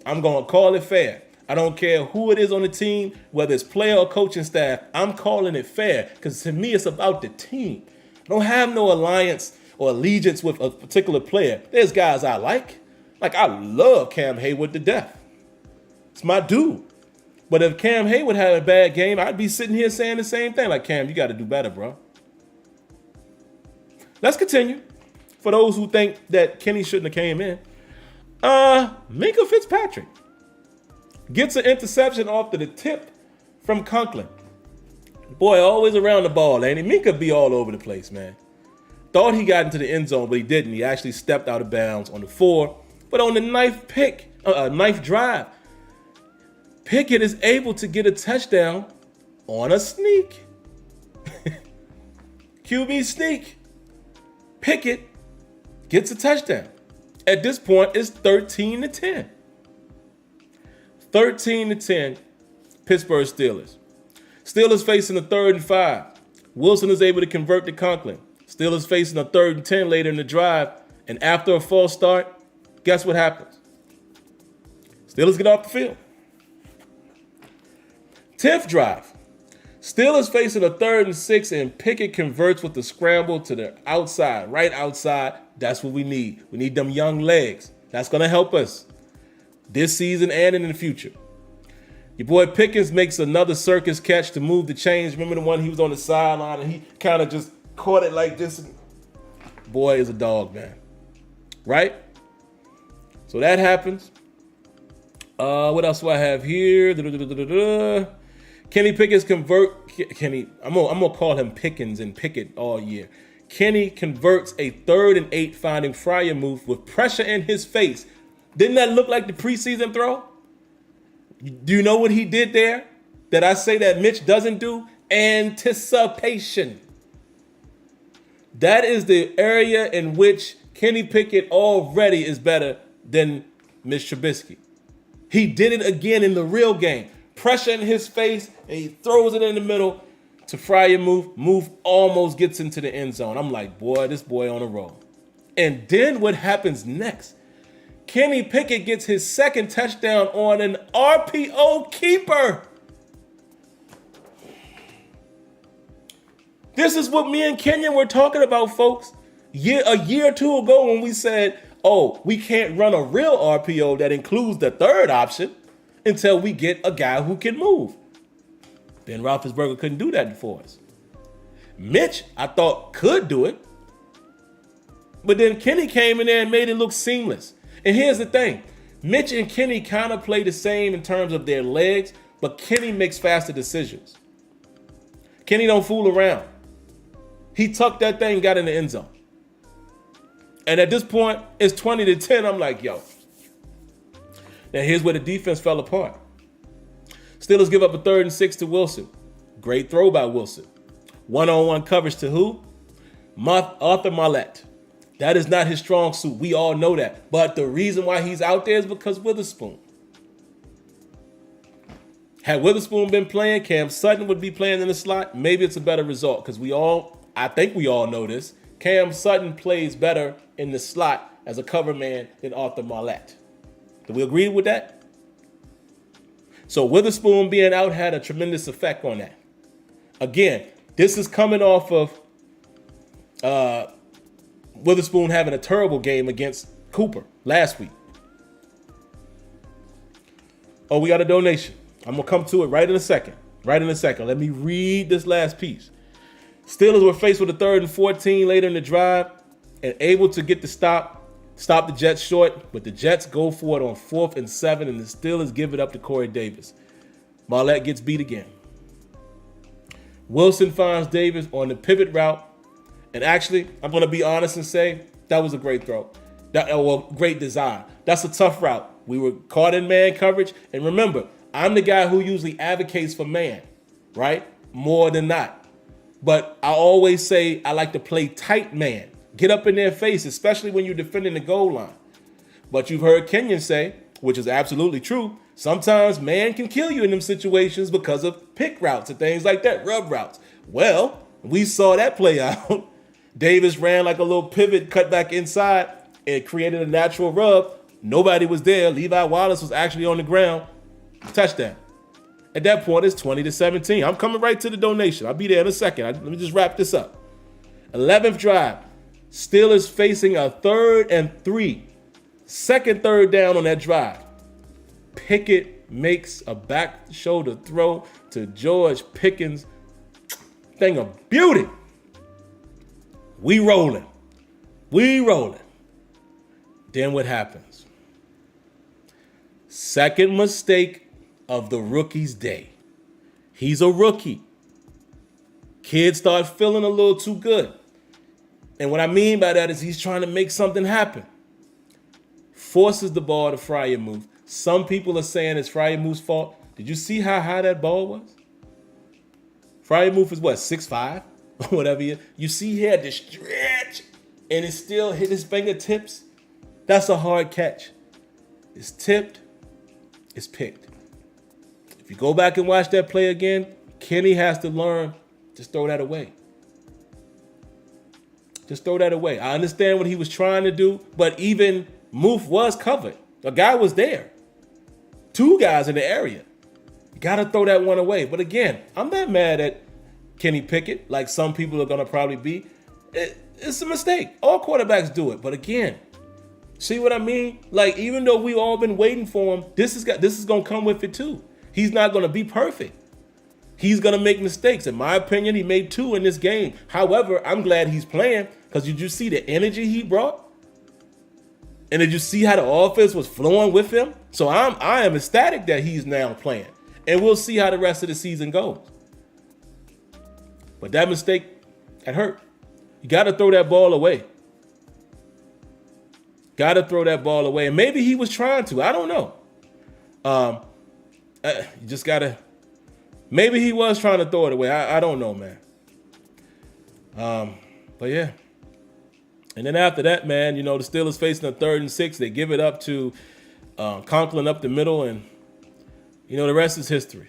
I'm going to call it fair. I don't care who it is on the team, whether it's player or coaching staff. I'm calling it fair because to me, it's about the team. I don't have no alliance or allegiance with a particular player. There's guys I like. Like, I love Cam Hayward to death. It's my dude. But if Cam Hayward had a bad game, I'd be sitting here saying the same thing. Like, Cam, you got to do better, bro. Let's continue. for those who think that Kenny shouldn't have came in. Minka Fitzpatrick gets an interception off to the tip from Conklin. Boy, always around the ball, ain't he? Minka be all over the place, man. Thought he got into the end zone, but he didn't. He actually stepped out of bounds on the 4. But on the ninth drive, Pickett is able to get a touchdown on a sneak. QB sneak. Pickett gets a touchdown. At this point, it's 13-10. 13-10, Pittsburgh Steelers. Steelers facing a 3rd and 5. Wilson is able to convert to Conklin. Steelers facing a 3rd and 10 later in the drive. And after a false start, guess what happens? Steelers get off the field. 10th drive. Steelers facing a 3rd and 6, and Pickett converts with the scramble to the outside, right outside. That's what we need. We need them young legs. That's going to help us this season and in the future. Your boy Pickens makes another circus catch to move the chains. Remember the one he was on the sideline and he kind of just caught it like this? Boy is a dog, man. Right? So that happens. What else do I have here? Kenny Pickens I'm gonna call him Pickens and Pickett all year. Kenny converts a 3rd and 8 finding Fryer move with pressure in his face. Didn't that look like the preseason throw? Do you know what he did there that I say that Mitch doesn't do? Anticipation. That is the area in which Kenny Pickett already is better than Mitch Trubisky. He did it again in the real game. Pressure in his face, and he throws it in the middle to Fryer move. Move almost gets into the end zone. I'm like, boy, this boy on a roll. And then what happens next? Kenny Pickett gets his 2nd touchdown on an RPO keeper. This is what me and Kenyon were talking about, folks. A year or two ago when we said, oh, we can't run a real RPO that includes the 3rd option until we get a guy who can move. Ben Roethlisberger couldn't do that for us. Mitch, I thought, could do it. But then Kenny came in there and made it look seamless. And here's the thing. Mitch and Kenny kind of play the same in terms of their legs, but Kenny makes faster decisions. Kenny don't fool around. He tucked that thing and got in the end zone. And at this point, it's 20-10. I'm like, yo. Now here's where the defense fell apart. Steelers give up a 3rd and 6 to Wilson. Great throw by Wilson. One-on-one coverage to who? Arthur Marlette. That is not his strong suit. We all know that. But the reason why he's out there is because Witherspoon. Had Witherspoon been playing, Cam Sutton would be playing in the slot. Maybe it's a better result because I think we all know this. Cam Sutton plays better in the slot as a cover man than Arthur Marlette. Do we agree with that? So Witherspoon being out had a tremendous effect on that. Again, this is coming off of Witherspoon having a terrible game against Cooper last week. Oh, we got a donation. I'm going to come to it right in a second. Let me read this last piece. Steelers were faced with a 3rd and 14 later in the drive and able to get the stop the Jets short, but the Jets go for it on 4th and 7, and the Steelers give it up to Corey Davis. Marlette gets beat again. Wilson finds Davis on the pivot route, and actually, I'm going to be honest and say that was a great throw. Great design. That's a tough route. We were caught in man coverage, and remember, I'm the guy who usually advocates for man, right? More than not. But I always say I like to play tight man. Get up in their face, especially when you're defending the goal line. But you've heard Kenyon say, which is absolutely true, sometimes man can kill you in them situations because of pick routes and things like that, rub routes. Well, we saw that play out. Davis ran like a little pivot, cut back inside, and created a natural rub. Nobody was there. Levi Wallace was actually on the ground. Touchdown. At that point, it's 20-17. I'm coming right to the donation. I'll be there in a second. Let me just wrap this up. 11th drive. Steelers facing a 3rd and 3. Second 3rd down on that drive. Pickett makes a back shoulder throw to George Pickens. Thing of beauty. We rolling. We rolling. Then what happens? Second mistake of the rookie's day. He's a rookie. Kids start feeling a little too good. And what I mean by that is he's trying to make something happen. Forces the ball to Freiermuth. Some people are saying it's Freiermuth's fault. Did you see how high that ball was? Freiermuth is what, 6'5"? Or whatever he is. You see he had to stretch and it still hit his fingertips. That's a hard catch. It's tipped. It's picked. If you go back and watch that play again, Kenny has to learn, just throw that away. Just throw that away. I understand what he was trying to do, but even Muth was covered. A guy was there. Two guys in the area. You got to throw that one away. But again, I'm not mad at Kenny Pickett like some people are going to probably be. It's a mistake. All quarterbacks do it. But again, see what I mean? Like, even though we've all been waiting for him, this is going to come with it too. He's not going to be perfect. He's going to make mistakes. In my opinion, he made 2 in this game. However, I'm glad he's playing because did you see the energy he brought? And did you see how the offense was flowing with him? So I am ecstatic that he's now playing. And we'll see how the rest of the season goes. But that mistake, that hurt. You got to throw that ball away. Got to throw that ball away. And maybe he was trying to. I don't know. You just got to. Maybe he was trying to throw it away. I don't know, man. But yeah. And then after that, man, the Steelers facing a 3rd and 6. They give it up to Conklin up the middle. And, the rest is history.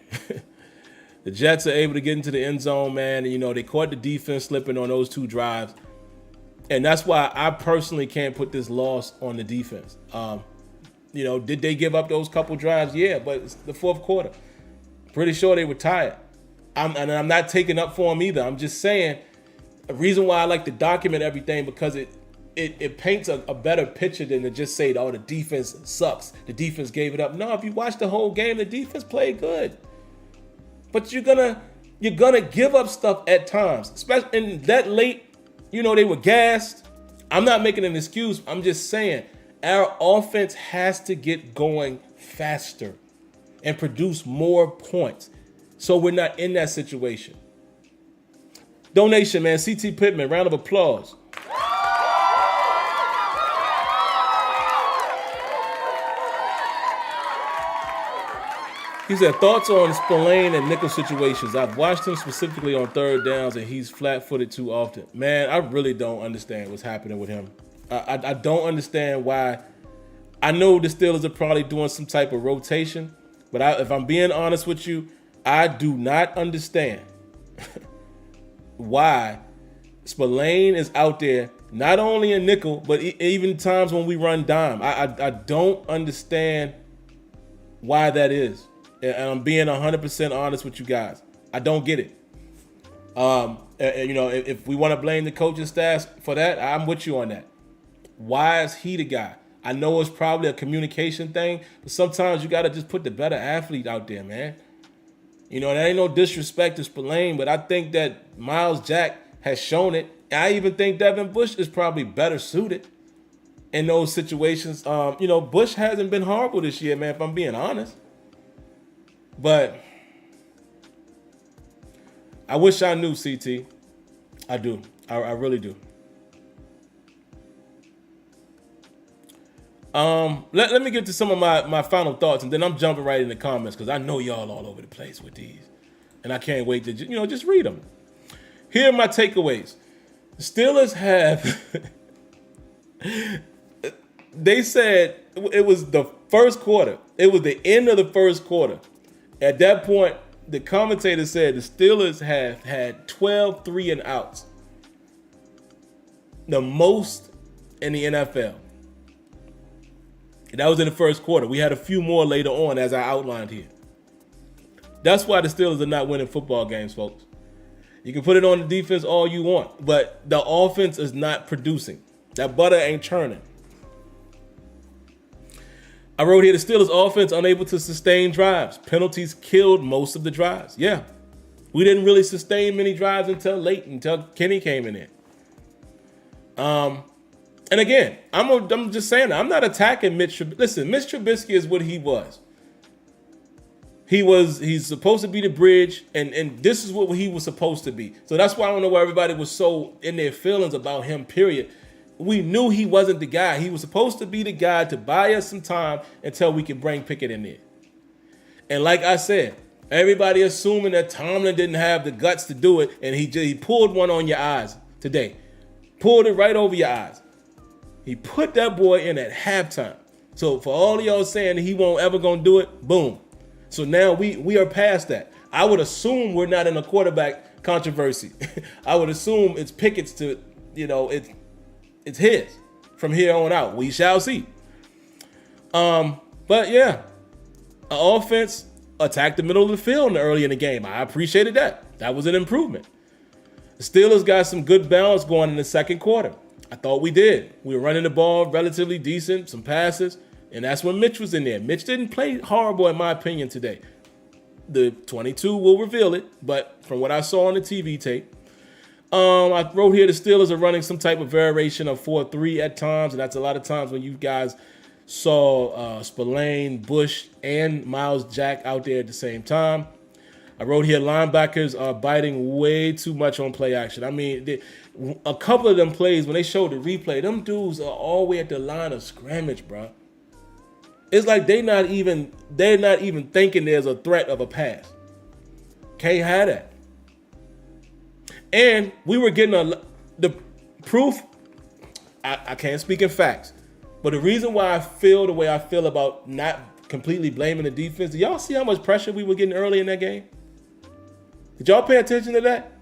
The Jets are able to get into the end zone, man. And, they caught the defense slipping on those 2 drives. And that's why I personally can't put this loss on the defense. Did they give up those couple drives? Yeah, but it's the 4th quarter. Pretty sure they were tired. I'm not taking up for them either. I'm just saying a reason why I like to document everything because it paints a better picture than to just say, oh, the defense sucks. The defense gave it up. No, if you watch the whole game, the defense played good. But you're gonna give up stuff at times, especially in that late. They were gassed. I'm not making an excuse. I'm just saying our offense has to get going faster and produce more points so we're not in that situation. Donation, man. C.T. Pittman, round of applause. He said, thoughts on Spillane and nickel situations. I've watched him specifically on 3rd downs, and he's flat-footed too often. Man, I really don't understand what's happening with him. I don't understand why. I know the Steelers are probably doing some type of rotation, but if I'm being honest with you, I do not understand why Spillane is out there, not only in nickel, but even times when we run dime. I don't understand why that is. And I'm being 100% honest with you guys. I don't get it. If we want to blame the coaching staff for that, I'm with you on that. Why is he the guy? I know it's probably a communication thing, but sometimes you got to just put the better athlete out there, man. That ain't no disrespect to Spillane, but I think that Miles Jack has shown it. I even think Devin Bush is probably better suited in those situations. Bush hasn't been horrible this year, man, if I'm being honest. But I wish I knew, CT. I do. I really do. Let me get to some of my final thoughts, and then I'm jumping right in the comments because I know y'all all over the place with these. And I can't wait to just read them. Here are my takeaways. The Steelers have they said it was the first quarter. It was the end of the first quarter. At that point, the commentator said the Steelers have had 12 3-and-outs. The most in the NFL. And that was in the first quarter. We had a few more later on, as I outlined here. That's why the Steelers are not winning football games, folks. You can put it on the defense all you want, but the offense is not producing. That butter ain't churning. I wrote here, the Steelers offense unable to sustain drives. Penalties killed most of the drives. Yeah. We didn't really sustain many drives until late, until Kenny came in there. And again, I'm just saying, I'm not attacking Mitch. Listen, Mitch Trubisky is what he was. He's supposed to be the bridge, and this is what he was supposed to be. So that's why I don't know why everybody was so in their feelings about him, period. We knew he wasn't the guy. He was supposed to be the guy to buy us some time until we could bring Pickett in there. And like I said, everybody assuming that Tomlin didn't have the guts to do it, and he pulled one on your eyes today. Pulled it right over your eyes. He put that boy in at halftime. So for all of y'all saying he won't ever gonna do it, boom. So now we are past that. I would assume we're not in a quarterback controversy. I would assume it's Pickett's to, it's his from here on out. We shall see. But yeah, an offense attacked the middle of the field early in the game. I appreciated that. That was an improvement. The Steelers got some good balance going in the second quarter. I thought we did. We were running the ball relatively decent, some passes, and that's when Mitch was in there. Mitch didn't play horrible, in my opinion, today. The 22 will reveal it, but from what I saw on the TV tape, I wrote here the Steelers are running some type of variation of 4-3 at times, and that's a lot of times when you guys saw Spillane, Bush, and Miles Jack out there at the same time. I wrote here linebackers are biting way too much on play action. I mean, a couple of them plays, when they showed the replay, them dudes are all the way at the line of scrimmage, bro. It's like they're not even thinking there's a threat of a pass. Can't have that. And we were getting the proof. I can't speak in facts, but the reason why I feel the way I feel about not completely blaming the defense, do y'all see how much pressure we were getting early in that game? Did y'all pay attention to that?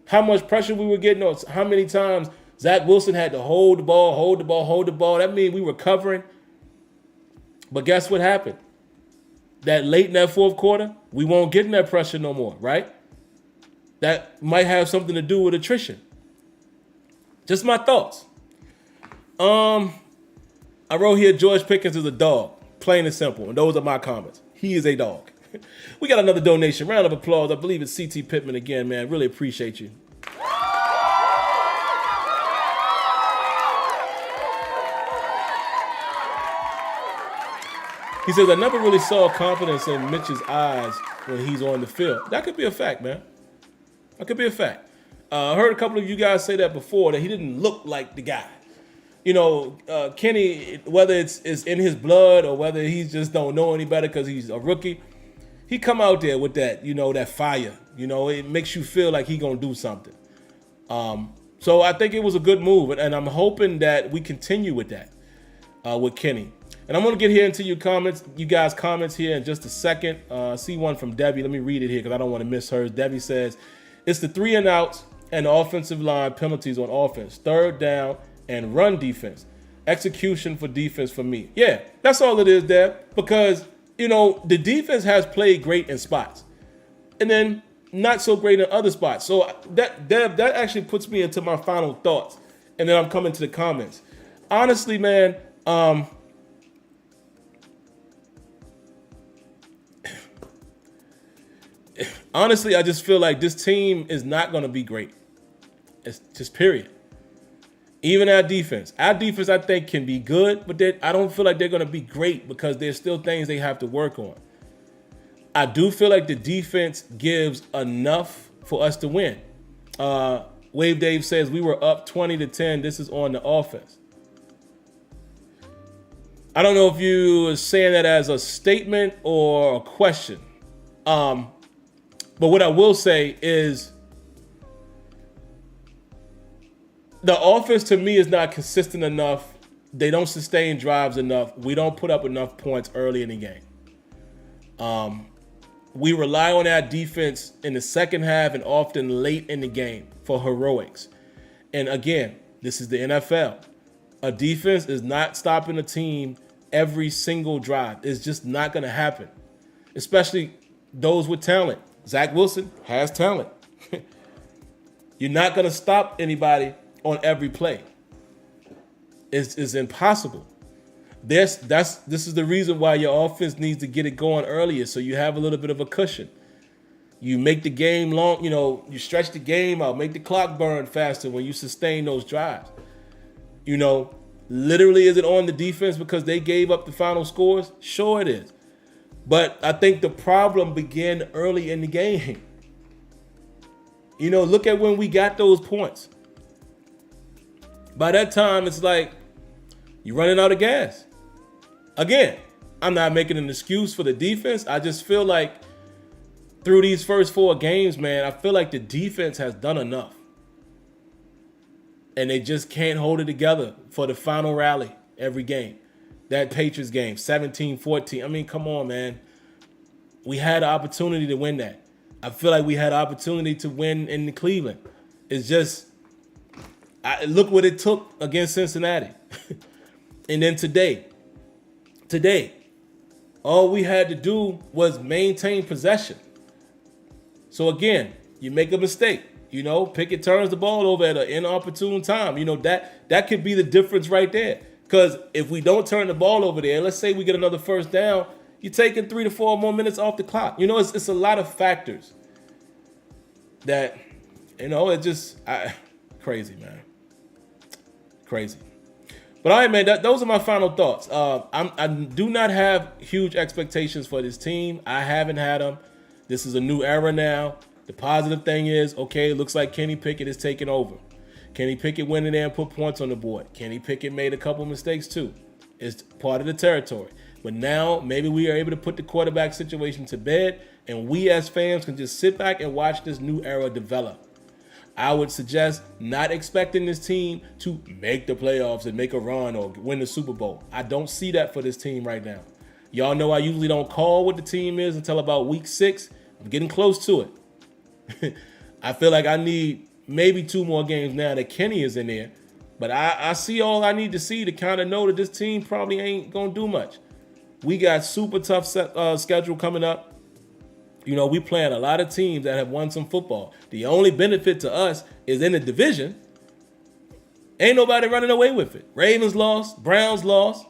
How much pressure we were getting, or how many times Zach Wilson had to hold the ball. That means we were covering. But guess what happened? That late in that fourth quarter, we won't get in that pressure no more, right? That might have something to do with attrition. Just my thoughts. I wrote here, George Pickens is a dog, plain and simple. And those are my comments. He is a dog. We got another donation. Round of applause. I believe it's CT Pittman again, man. Really appreciate you. He says, I never really saw confidence in Mitch's eyes when he's on the field. That could be a fact, man. That could be a fact. I heard a couple of you guys say that before, that he didn't look like the guy. Kenny, whether it's in his blood or whether he just don't know any better because he's a rookie, he come out there with that, that fire. It makes you feel like he gonna do something. So I think it was a good move, and I'm hoping that we continue with that with Kenny. And I'm going to get here into you guys' comments here in just a second. I see one from Debbie. Let me read it here because I don't want to miss hers. Debbie says, it's the 3 and outs and offensive line penalties on offense, third down and run defense. Execution for defense for me. Yeah, that's all it is, Deb, because, the defense has played great in spots and then not so great in other spots. So that actually puts me into my final thoughts, and then I'm coming to the comments. Honestly, man, honestly, I just feel like this team is not going to be great. It's just period. Even our defense, I think can be good, but I don't feel like they're going to be great because there's still things they have to work on. I do feel like the defense gives enough for us to win. Wave Dave says we were up 20-10. This is on the offense. I don't know if you are saying that as a statement or a question. But what I will say is the offense to me is not consistent enough. They don't sustain drives enough. We don't put up enough points early in the game. We rely on our defense in the second half and often late in the game for heroics. And again, this is the NFL. A defense is not stopping a team every single drive. It's just not going to happen, especially those with talent. Zach Wilson has talent. You're not going to stop anybody on every play. It's impossible. This is the reason why your offense needs to get it going earlier, so you have a little bit of a cushion. You make the game long, you stretch the game out, make the clock burn faster when you sustain those drives. Literally, is it on the defense because they gave up the final scores? Sure it is. But I think the problem began early in the game. You know, look at when we got those points. By that time, it's like you're running out of gas. Again, I'm not making an excuse for the defense. I just feel like through these first 4 games, man, I feel like the defense has done enough. And they just can't hold it together for the final rally every game. That Patriots game, 17-14. I mean, come on, man. We had an opportunity to win that. I feel like we had an opportunity to win in Cleveland. It's just, look what it took against Cincinnati. And then today, all we had to do was maintain possession. So again, you make a mistake. You know, Pickett turns the ball over at an inopportune time. You know, that could be the difference right there. Because if we don't turn the ball over there, let's say we get another first down, you're taking 3 to 4 more minutes off the clock. You know, it's a lot of factors that, you know, it just, crazy, man. Crazy. But all right, man, those are my final thoughts. I do not have huge expectations for this team. I haven't had them. This is a new era now. The positive thing is, okay, it looks like Kenny Pickett is taking over. Kenny Pickett went in there and put points on the board. Kenny Pickett made a couple mistakes too. It's part of the territory. But now maybe we are able to put the quarterback situation to bed, and we as fans can just sit back and watch this new era develop. I would suggest not expecting this team to make the playoffs and make a run or win the Super Bowl. I don't see that for this team right now. Y'all know I usually don't call what the team is until about week 6. I'm getting close to it. I feel like I need maybe 2 more games now that Kenny is in there. But I see all I need to see to kind of know that this team probably ain't going to do much. We got super tough schedule coming up. You know, we playing a lot of teams that have won some football. The only benefit to us is in the division. Ain't nobody running away with it. Ravens lost. Browns lost.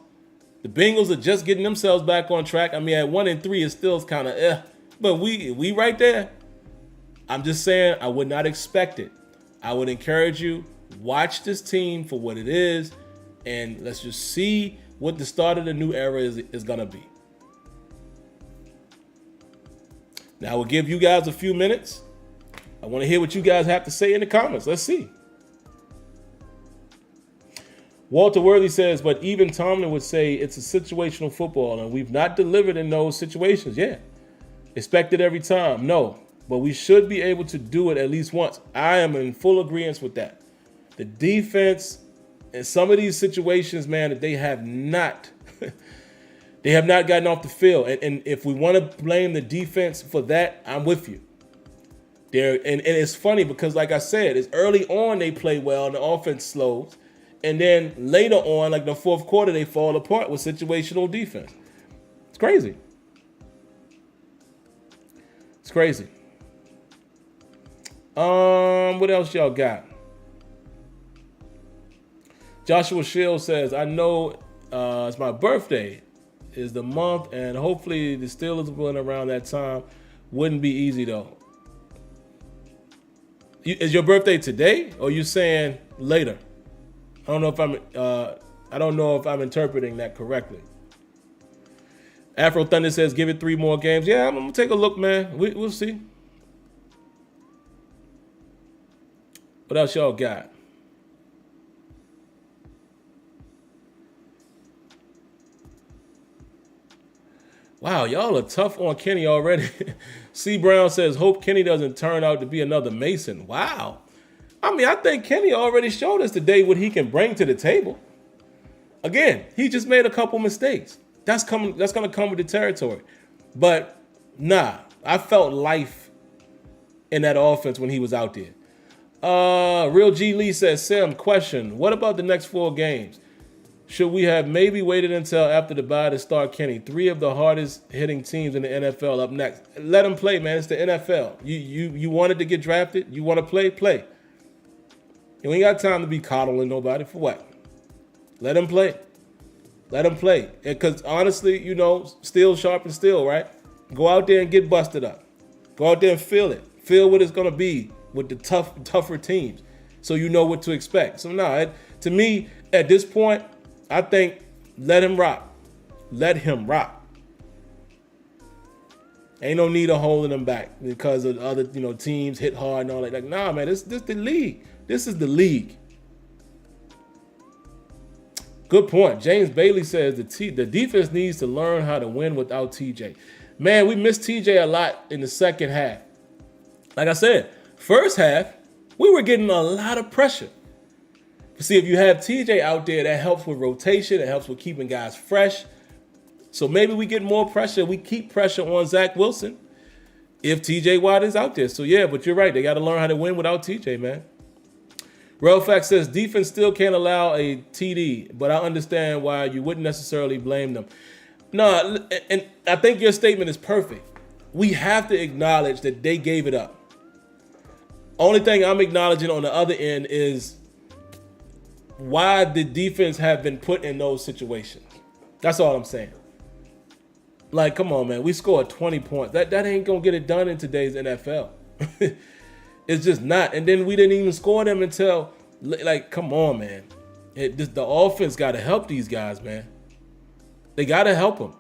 The Bengals are just getting themselves back on track. I mean, at 1-3, it still kind of But we right there. I'm just saying I would not expect it. I would encourage you, watch this team for what it is, and let's just see what the start of the new era is going to be. Now, we'll give you guys a few minutes. I want to hear what you guys have to say in the comments. Let's see. Walter Worthy says, but even Tomlin would say it's a situational football, and we've not delivered in those situations. Yeah. Expect it every time. No. But we should be able to do it at least once. I am in full agreement with that. The defense in some of these situations, man, that they have not gotten off the field. And if we want to blame the defense for that, I'm with you. And it's funny because, like I said, it's early on they play well and the offense slows. And then later on, like the fourth quarter, they fall apart with situational defense. It's crazy. It's crazy. What else y'all got? Joshua Shields says, I know it's my birthday is the month, and hopefully the Steelers win around that time. Wouldn't be easy, though. Is your birthday today, or you saying later? I don't know if I'm interpreting that correctly. Afro Thunder says, give it 3 more games. Yeah, I'm going to take a look, man. We'll see. What else y'all got? Wow, y'all are tough on Kenny already. C. Brown says, hope Kenny doesn't turn out to be another Mason. Wow. I mean, I think Kenny already showed us today what he can bring to the table. Again, he just made a couple mistakes. That's going to come with the territory. But nah, I felt life in that offense when he was out there. Real G Lee says, Sam, question, what about the next 4 games? Should we have maybe waited until after the bye to start Kenny? 3 of the hardest hitting teams in the NFL up next. Let him play, man. It's the NFL. You wanted to get drafted? You want to play? Play. You ain't got time to be coddling nobody. For what? Let him play. Let him play. Because honestly, you know, steel sharp and steel, right? Go out there and get busted up. Go out there and feel it. Feel what it's going to be with the tougher teams so you know what to expect. So, to me, at this point, I think let him rock. Let him rock. Ain't no need of holding him back because of other, teams hit hard and all that. Like, nah, man, this the league. This is the league. Good point. James Bailey says the defense needs to learn how to win without TJ. Man, we missed TJ a lot in the second half. Like I said, first half, we were getting a lot of pressure. See, if you have TJ out there, that helps with rotation. It helps with keeping guys fresh. So maybe we get more pressure. We keep pressure on Zach Wilson if TJ Watt is out there. So, yeah, but you're right. They got to learn how to win without TJ, man. Relfax says defense still can't allow a TD, but I understand why you wouldn't necessarily blame them. No, and I think your statement is perfect. We have to acknowledge that they gave it up. Only thing I'm acknowledging on the other end is why the defense have been put in those situations. That's all I'm saying. Like, come on, man. We scored 20 points. That ain't going to get it done in today's NFL. It's just not. And then we didn't even score them until, like, come on, man. The offense got to help these guys, man. They got to help them.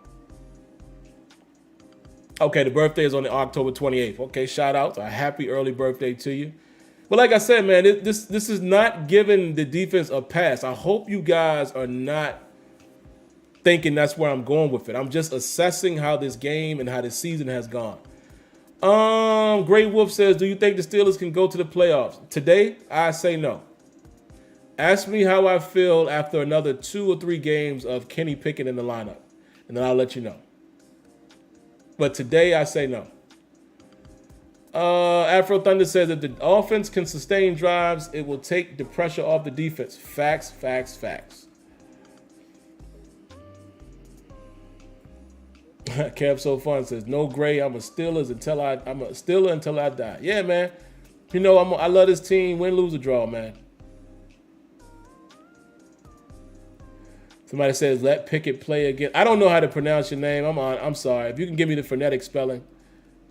Okay, the birthday is on the October 28th. Okay, shout out. A happy early birthday to you. But like I said, man, this is not giving the defense a pass. I hope you guys are not thinking that's where I'm going with it. I'm just assessing how this game and how this season has gone. Great Wolf says, do you think the Steelers can go to the playoffs? Today, I say no. Ask me how I feel after another 2 or 3 games of Kenny Pickett in the lineup, and then I'll let you know. But today, I say no. Afro Thunder says that the offense can sustain drives, it will take the pressure off the defense. Facts, facts, facts. Kev So Fun says, no Gray, I'm a Steeler until I die. Yeah, man. I love this team. Win, lose, or draw, man. Somebody says, let Pickett play again. I don't know how to pronounce your name. I'm sorry. If you can give me the phonetic spelling.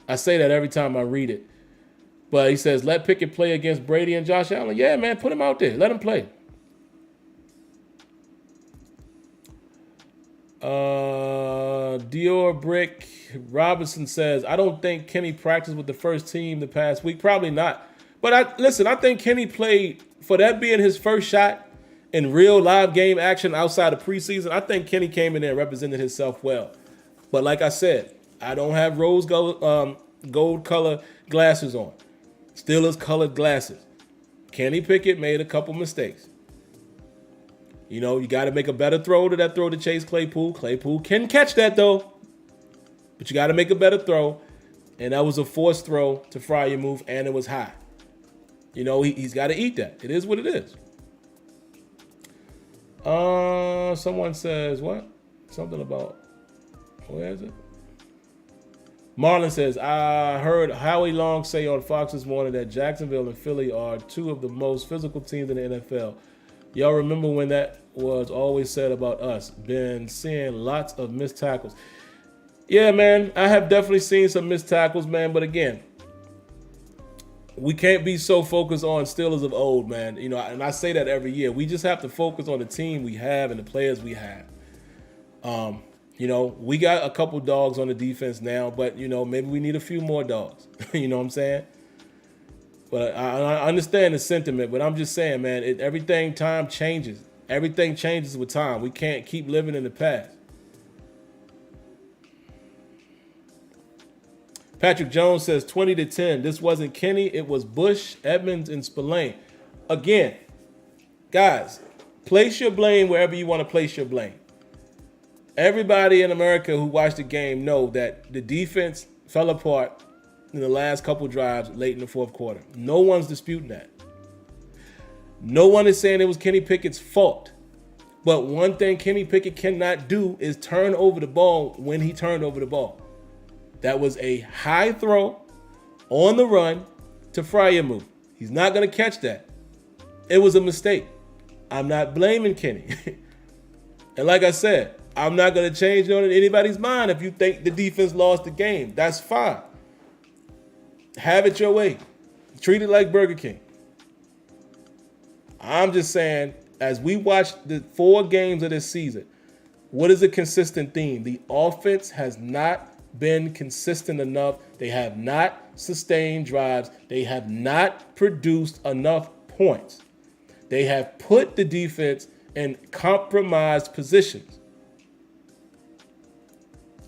I say that every time I read it. But he says, let Pickett play against Brady and Josh Allen. Yeah, man, put him out there. Let him play. Dior Brick Robinson says, I don't think Kenny practiced with the first team the past week. Probably not. But I think Kenny played, for that being his first shot in real live game action outside of preseason, I think Kenny came in there and represented himself well. But like I said, I don't have rose gold color glasses on. Steelers colored glasses. Kenny Pickett made a couple mistakes. You got to make a better throw to Chase Claypool. Claypool can catch that, though. But you got to make a better throw. And that was a forced throw to Freiermuth, and it was high. He's got to eat that. It is what it is. Someone says, what? Something about, where is it? Marlon says, I heard Howie Long say on Fox this morning that Jacksonville and Philly are 2 of the most physical teams in the NFL. Y'all remember when that was always said about us? Been seeing lots of missed tackles. Yeah, man, I have definitely seen some missed tackles, man. But again, we can't be so focused on Steelers of old, man. And I say that every year. We just have to focus on the team we have and the players we have. We got a couple dogs on the defense now, but, maybe we need a few more dogs. You know what I'm saying? But I understand the sentiment, but I'm just saying, man, time changes. Everything changes with time. We can't keep living in the past. Patrick Jones says 20-10. This wasn't Kenny. It was Bush, Edmonds, and Spillane. Again, guys, place your blame wherever you want to place your blame. Everybody in America who watched the game know that the defense fell apart in the last couple drives late in the fourth quarter. No one's disputing that. No one is saying it was Kenny Pickett's fault. But one thing Kenny Pickett cannot do is turn over the ball when he turned over the ball. That was a high throw on the run to Freiermuth. He's not going to catch that. It was a mistake. I'm not blaming Kenny. And like I said, I'm not going to change on anybody's mind if you think the defense lost the game. That's fine. Have it your way. Treat it like Burger King. I'm just saying as we watch the 4 games of this season, what is a consistent theme? The offense has not been consistent enough. They have not sustained drives. They have not produced enough points. They have put the defense in compromised positions.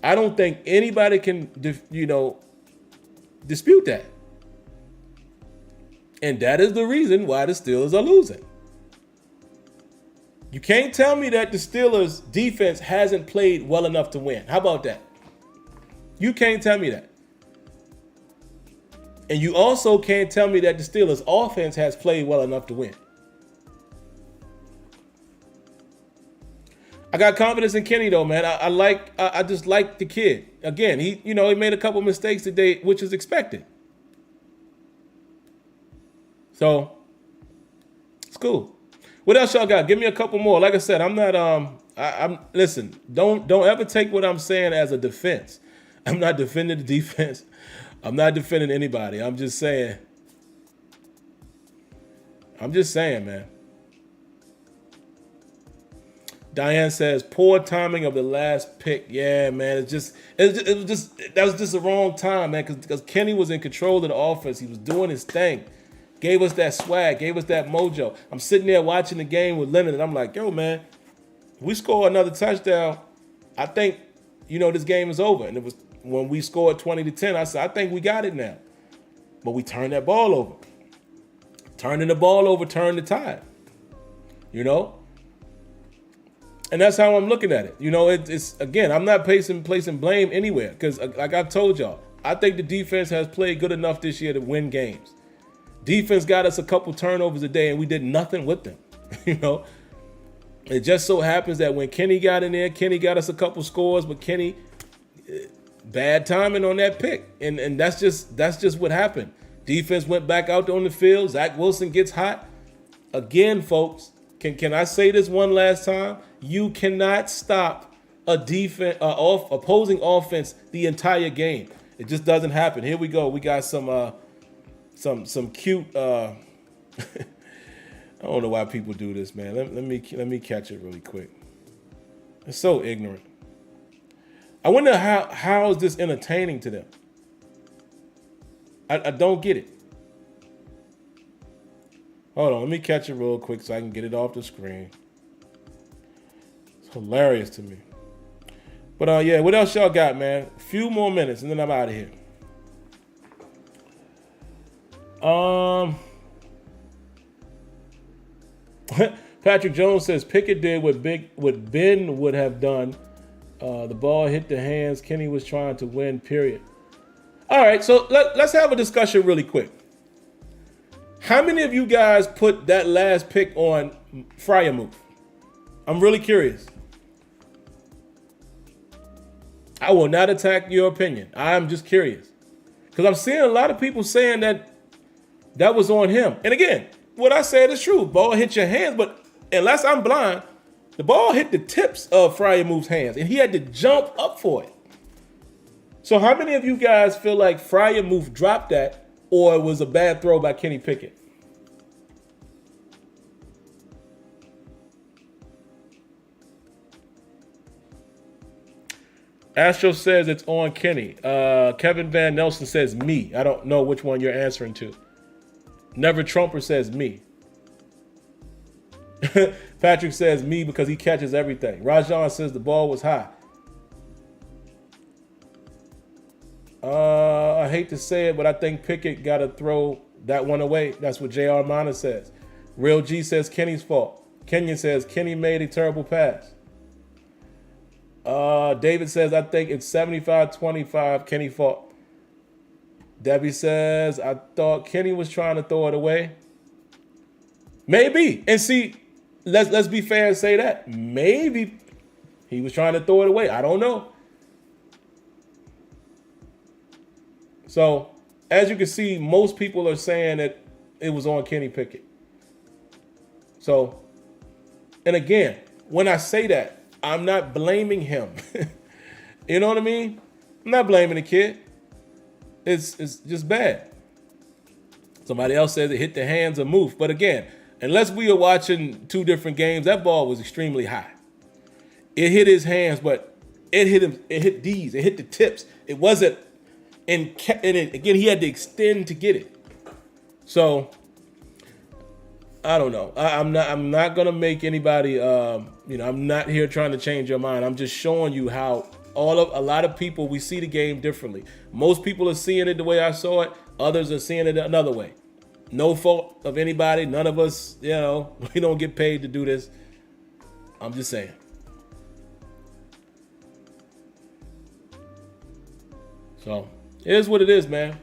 I don't think anybody can, dispute that. And that is the reason why the Steelers are losing. You can't tell me that the Steelers defense hasn't played well enough to win. How about that? You can't tell me that. And you also can't tell me that the Steelers offense has played well enough to win. I got confidence in Kenny though, man. I just like the kid. Again, he made a couple mistakes today, which is expected. So it's cool. What else y'all got? Give me a couple more. Like I said, I'm not listen, don't ever take what I'm saying as a defense. I'm not defending the defense. I'm not defending anybody. I'm just saying, man. Diane says, poor timing of the last pick. Yeah, man. That was just the wrong time, man, because Kenny was in control of the offense. He was doing his thing. Gave us that swag, gave us that mojo. I'm sitting there watching the game with Leonard, and I'm like, yo, man, we score another touchdown, I think, this game is over. And it was when we scored 20-10, I said, I think we got it now. But we turned that ball over. Turning the ball over turned the tide. And that's how I'm looking at it. It's again, I'm not placing blame anywhere because, like I've told y'all, I think the defense has played good enough this year to win games. Defense got us a couple turnovers a day, and we did nothing with them. It just so happens that when Kenny got in there, Kenny got us a couple scores, but Kenny, bad timing on that pick, and that's just what happened. Defense went back out on the field. Zach Wilson gets hot again, folks. Can I say this one last time? You cannot stop opposing offense the entire game. It just doesn't happen. Here we go. We got some cute. I don't know why people do this, man. Let me catch it really quick. It's so ignorant. I wonder how is this entertaining to them? I don't get it. Hold on, let me catch it real quick so I can get it off the screen. It's hilarious to me. But yeah, what else y'all got, man? A few more minutes and then I'm out of here. Patrick Jones says Pickett did what Ben would have done. The ball hit the hands. Kenny was trying to win, period. All right, so let's have a discussion really quick. How many of you guys put that last pick on Freiermuth? I'm really curious. I will not attack your opinion. I'm just curious. Because I'm seeing a lot of people saying that was on him. And again, what I said is true. Ball hit your hands, but unless I'm blind, the ball hit the tips of Freiermuth's hands, and he had to jump up for it. So how many of you guys feel like Freiermuth dropped that or it was a bad throw by Kenny Pickett? Astro says it's on Kenny. Kevin Van Nelson says me. I don't know which one you're answering to. Never Trumper says me. Patrick says me because he catches everything. Rajan says the ball was high. I hate to say it, but I think Pickett got to throw that one away. That's what J.R. Mana says. Real G says Kenny's fault. Kenyon says Kenny made a terrible pass. David says, I think it's 75-25 Kenny fault. Debbie says, I thought Kenny was trying to throw it away. Maybe. And see, let's be fair and say that. Maybe he was trying to throw it away. I don't know. So, as you can see, most people are saying that it was on Kenny Pickett. So, and again, when I say that, I'm not blaming him. You know what I mean? I'm not blaming the kid. It's just bad. Somebody else says it hit the hands of Muth. But again, unless we are watching two different games, that ball was extremely high. It hit his hands, but it hit him. It hit the tips. It wasn't. And again, he had to extend to get it. So I don't know. I'm not gonna make anybody. I'm not here trying to change your mind. I'm just showing you how a lot of people, we see the game differently. Most people are seeing it the way I saw it. Others are seeing it another way. No fault of anybody. None of us, we don't get paid to do this. I'm just saying. So it is what it is, man.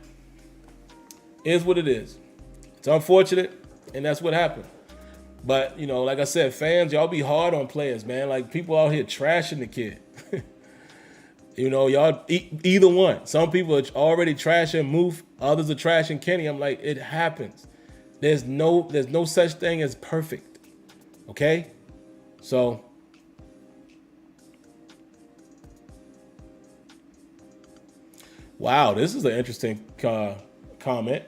It is what it is. It's unfortunate, and that's what happened. But, like I said, fans, y'all be hard on players, man. Like, people out here trashing the kid. Y'all, either one. Some people are already trashing Moof. Others are trashing Kenny. I'm like, it happens. There's no such thing as perfect. Okay? So, wow, this is an interesting comment.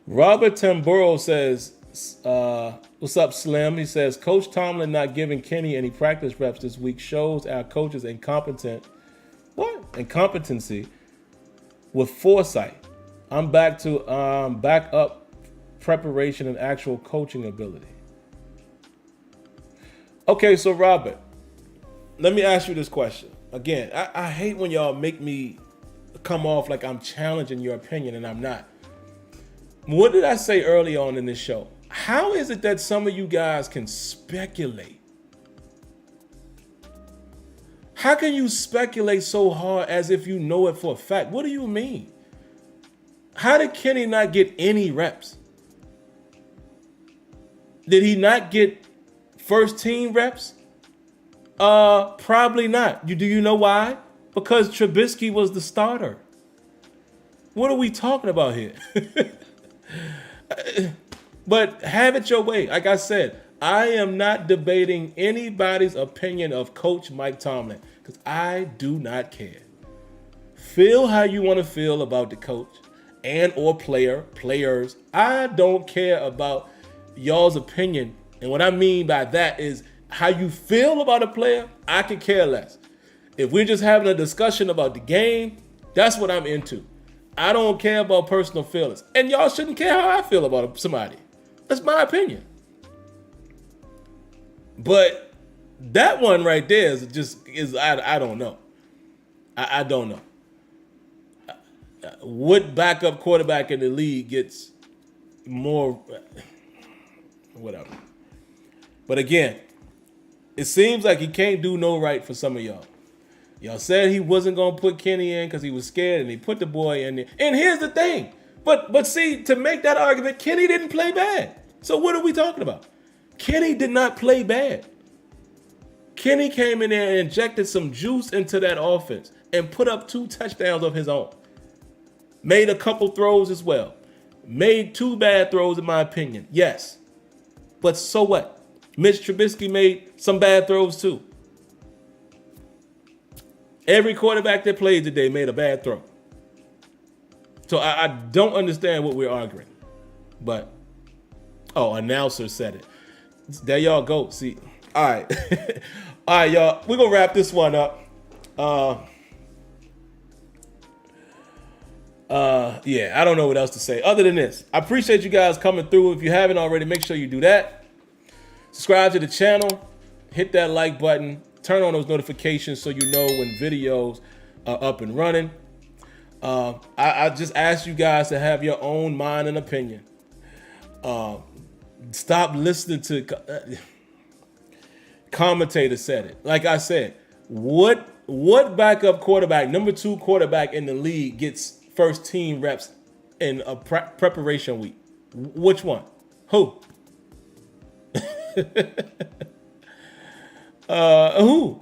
Robert Tamburo says, what's up, Slim? He says, Coach Tomlin not giving Kenny any practice reps this week shows our coaches incompetency with foresight. I'm back to back up preparation and actual coaching ability. Okay, so Robert, let me ask you this question. Again, I hate when y'all make me come off like I'm challenging your opinion, and I'm not. What did I say early on in this show? How is it that some of you guys can speculate? How can you speculate so hard as if you know it for a fact? What do you mean? How did Kenny not get any reps? Did he not get first team reps? Probably not. Do you know why? Because Trubisky was the starter. What are we talking about here? But have it your way. Like I said, I am not debating anybody's opinion of Coach Mike Tomlin because I do not care. Feel how you want to feel about the coach and or players. I don't care about y'all's opinion. And what I mean by that is how you feel about a player, I could care less. If we're just having a discussion about the game, that's what I'm into. I don't care about personal feelings. And y'all shouldn't care how I feel about somebody. That's my opinion. But that one right there is I don't know. I don't know. What backup quarterback in the league gets more, whatever. But again, it seems like he can't do no right for some of y'all. Y'all said he wasn't going to put Kenny in because he was scared, and he put the boy in there. And here's the thing. But see, to make that argument, Kenny didn't play bad. So what are we talking about? Kenny did not play bad. Kenny came in there and injected some juice into that offense and put up 2 touchdowns of his own. Made a couple throws as well. Made 2 bad throws, in my opinion. Yes. But so what? Mitch Trubisky made some bad throws too. Every quarterback that played today made a bad throw. So I don't understand what we're arguing. But, announcer said it. There y'all go. See, all right. All right, y'all. We're going to wrap this one up. I don't know what else to say other than this. I appreciate you guys coming through. If you haven't already, make sure you do that. Subscribe to the channel. Hit that like button. Turn on those notifications so you know when videos are up and running. I just ask you guys to have your own mind and opinion. Stop listening to commentators said it. Like I said, what backup quarterback, number 2 quarterback in the league gets first team reps in a preparation week? Which one? Who? Who?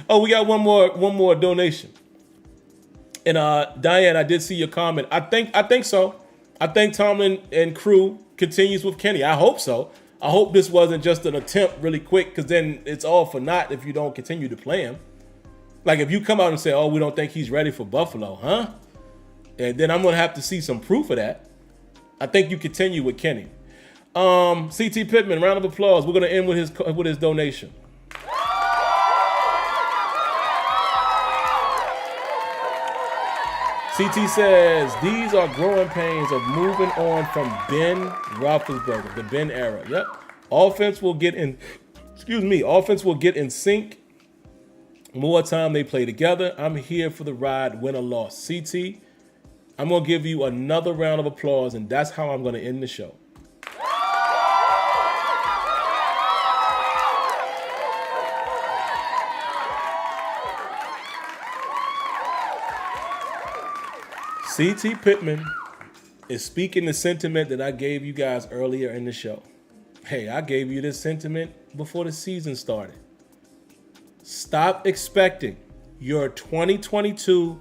Oh, we got one more donation. And Diane, I did see your comment. I think so. I think Tomlin and crew continues with Kenny. I hope so. I hope this wasn't just an attempt really quick, because then it's all for naught if you don't continue to play him. Like if you come out and say, "Oh, we don't think he's ready for Buffalo," huh? And then I'm gonna have to see some proof of that. I think you continue with Kenny. CT Pittman, round of applause. We're gonna end with his donation. CT says, these are growing pains of moving on from Ben Roethlisberger, the Ben era. Yep. Offense will get in sync more time they play together. I'm here for the ride, win or loss. CT, I'm going to give you another round of applause, and that's how I'm going to end the show. CT Pittman is speaking the sentiment that I gave you guys earlier in the show. Hey, I gave you this sentiment before the season started. Stop expecting your 2022-2023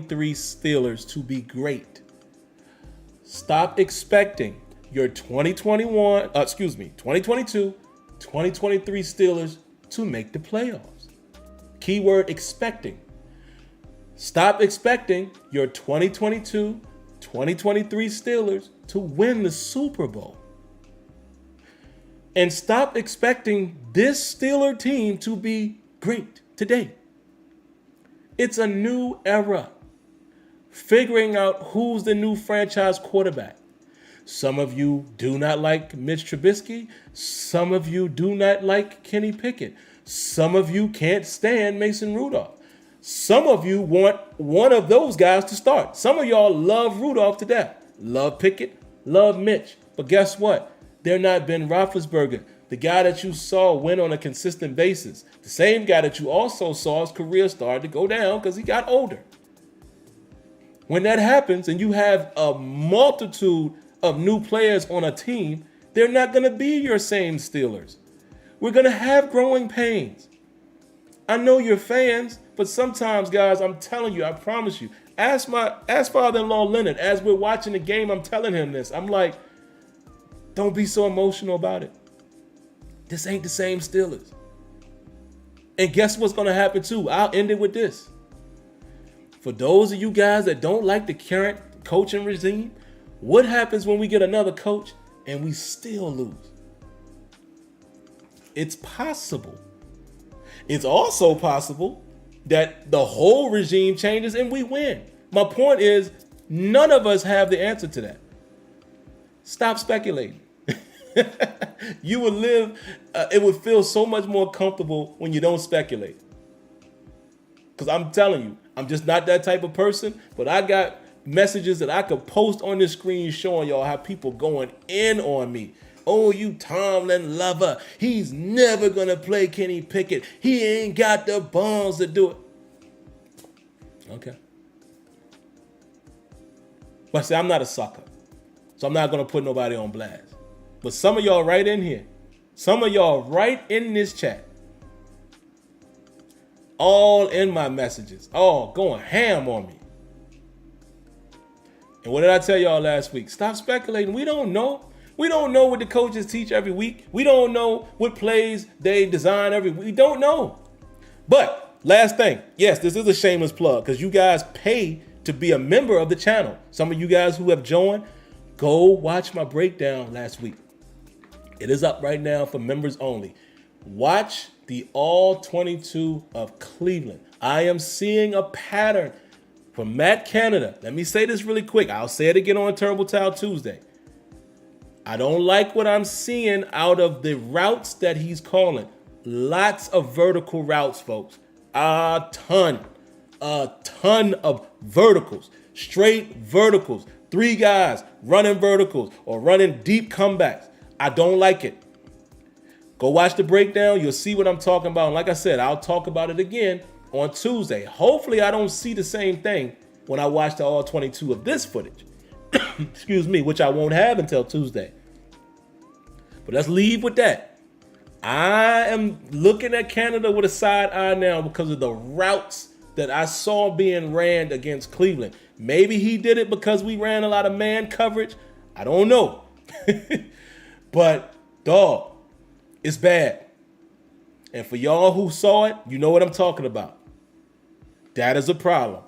Steelers to be great. Stop expecting your 2022-2023 Steelers to make the playoffs. Keyword expecting. Stop expecting your 2022-2023 Steelers to win the Super Bowl. And stop expecting this Steeler team to be great today. It's a new era. Figuring out who's the new franchise quarterback. Some of you do not like Mitch Trubisky. Some of you do not like Kenny Pickett. Some of you can't stand Mason Rudolph. Some of you want one of those guys to start. Some of y'all love Rudolph to death. Love Pickett, love Mitch. But guess what? They're not Ben Roethlisberger, the guy that you saw win on a consistent basis. The same guy that you also saw his career start to go down because he got older. When that happens and you have a multitude of new players on a team, they're not going to be your same Steelers. We're going to have growing pains. I know you're fans, but sometimes, guys, I'm telling you, I promise you, ask father-in-law Leonard, as we're watching the game, I'm telling him this. I'm like, don't be so emotional about it. This ain't the same Steelers. And guess what's going to happen too? I'll end it with this. For those of you guys that don't like the current coaching regime, what happens when we get another coach and we still lose? It's possible. It's also possible that the whole regime changes and we win. My point is, none of us have the answer to that. Stop speculating. You would live, it would feel so much more comfortable when you don't speculate. Because I'm telling you, I'm just not that type of person, but I got messages that I could post on this screen showing y'all how people going in on me. Oh, you Tomlin lover. He's never going to play Kenny Pickett. He ain't got the balls to do it. Okay. But see, I'm not a sucker. So I'm not going to put nobody on blast. But some of y'all right in here, some of y'all right in this chat, all in my messages, all going ham on me. And what did I tell y'all last week? Stop speculating. We don't know. We don't know what the coaches teach every week. We don't know what plays they design every week. We don't know. But last thing, yes, this is a shameless plug because you guys pay to be a member of the channel. Some of you guys who have joined, go watch my breakdown last week. It is up right now for members only. Watch the all 22 of Cleveland. I am seeing a pattern from Matt Canada. Let me say this really quick. I'll say it again on Terrible Towel Tuesday. I don't like what I'm seeing out of the routes that he's calling. Lots of vertical routes, folks. A ton of verticals. Straight verticals. 3 guys running verticals or running deep comebacks. I don't like it. Go watch the breakdown. You'll see what I'm talking about. And like I said, I'll talk about it again on Tuesday. Hopefully I don't see the same thing when I watch the all 22 of this footage. Excuse me, which I won't have until Tuesday. But let's leave with that. I am looking at Canada with a side eye now because of the routes that I saw being ran against Cleveland. Maybe he did it because we ran a lot of man coverage. I don't know. But, dog, it's bad. And for y'all who saw it, you know what I'm talking about. That is a problem.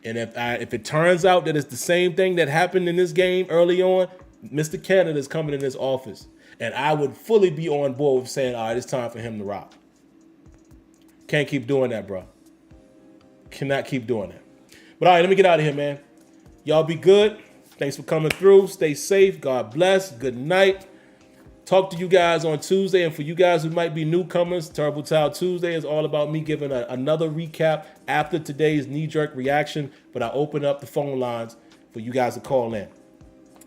And if it turns out that it's the same thing that happened in this game early on, Mr. Canada's coming in this office, and I would fully be on board with saying, all right, it's time for him to rock. Can't keep doing that, bro. Cannot keep doing that. But all right, let me get out of here, man. Y'all be good. Thanks for coming through. Stay safe. God bless. Good night. Talk to you guys on Tuesday. And for you guys who might be newcomers, Terrible Towel Tuesday is all about me giving another recap after today's knee-jerk reaction. But I open up the phone lines for you guys to call in.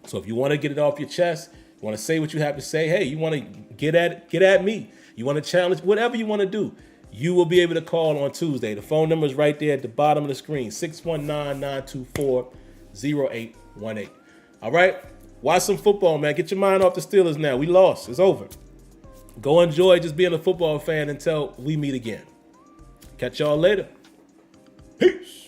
So if you want to get it off your chest, you want to say what you have to say, hey, you want to get at me, you want to challenge, whatever you want to do, you will be able to call on Tuesday. The phone number is right there at the bottom of the screen, 619-924-0818. All right? Watch some football, man. Get your mind off the Steelers now. We lost. It's over. Go enjoy just being a football fan until we meet again. Catch y'all later. Peace.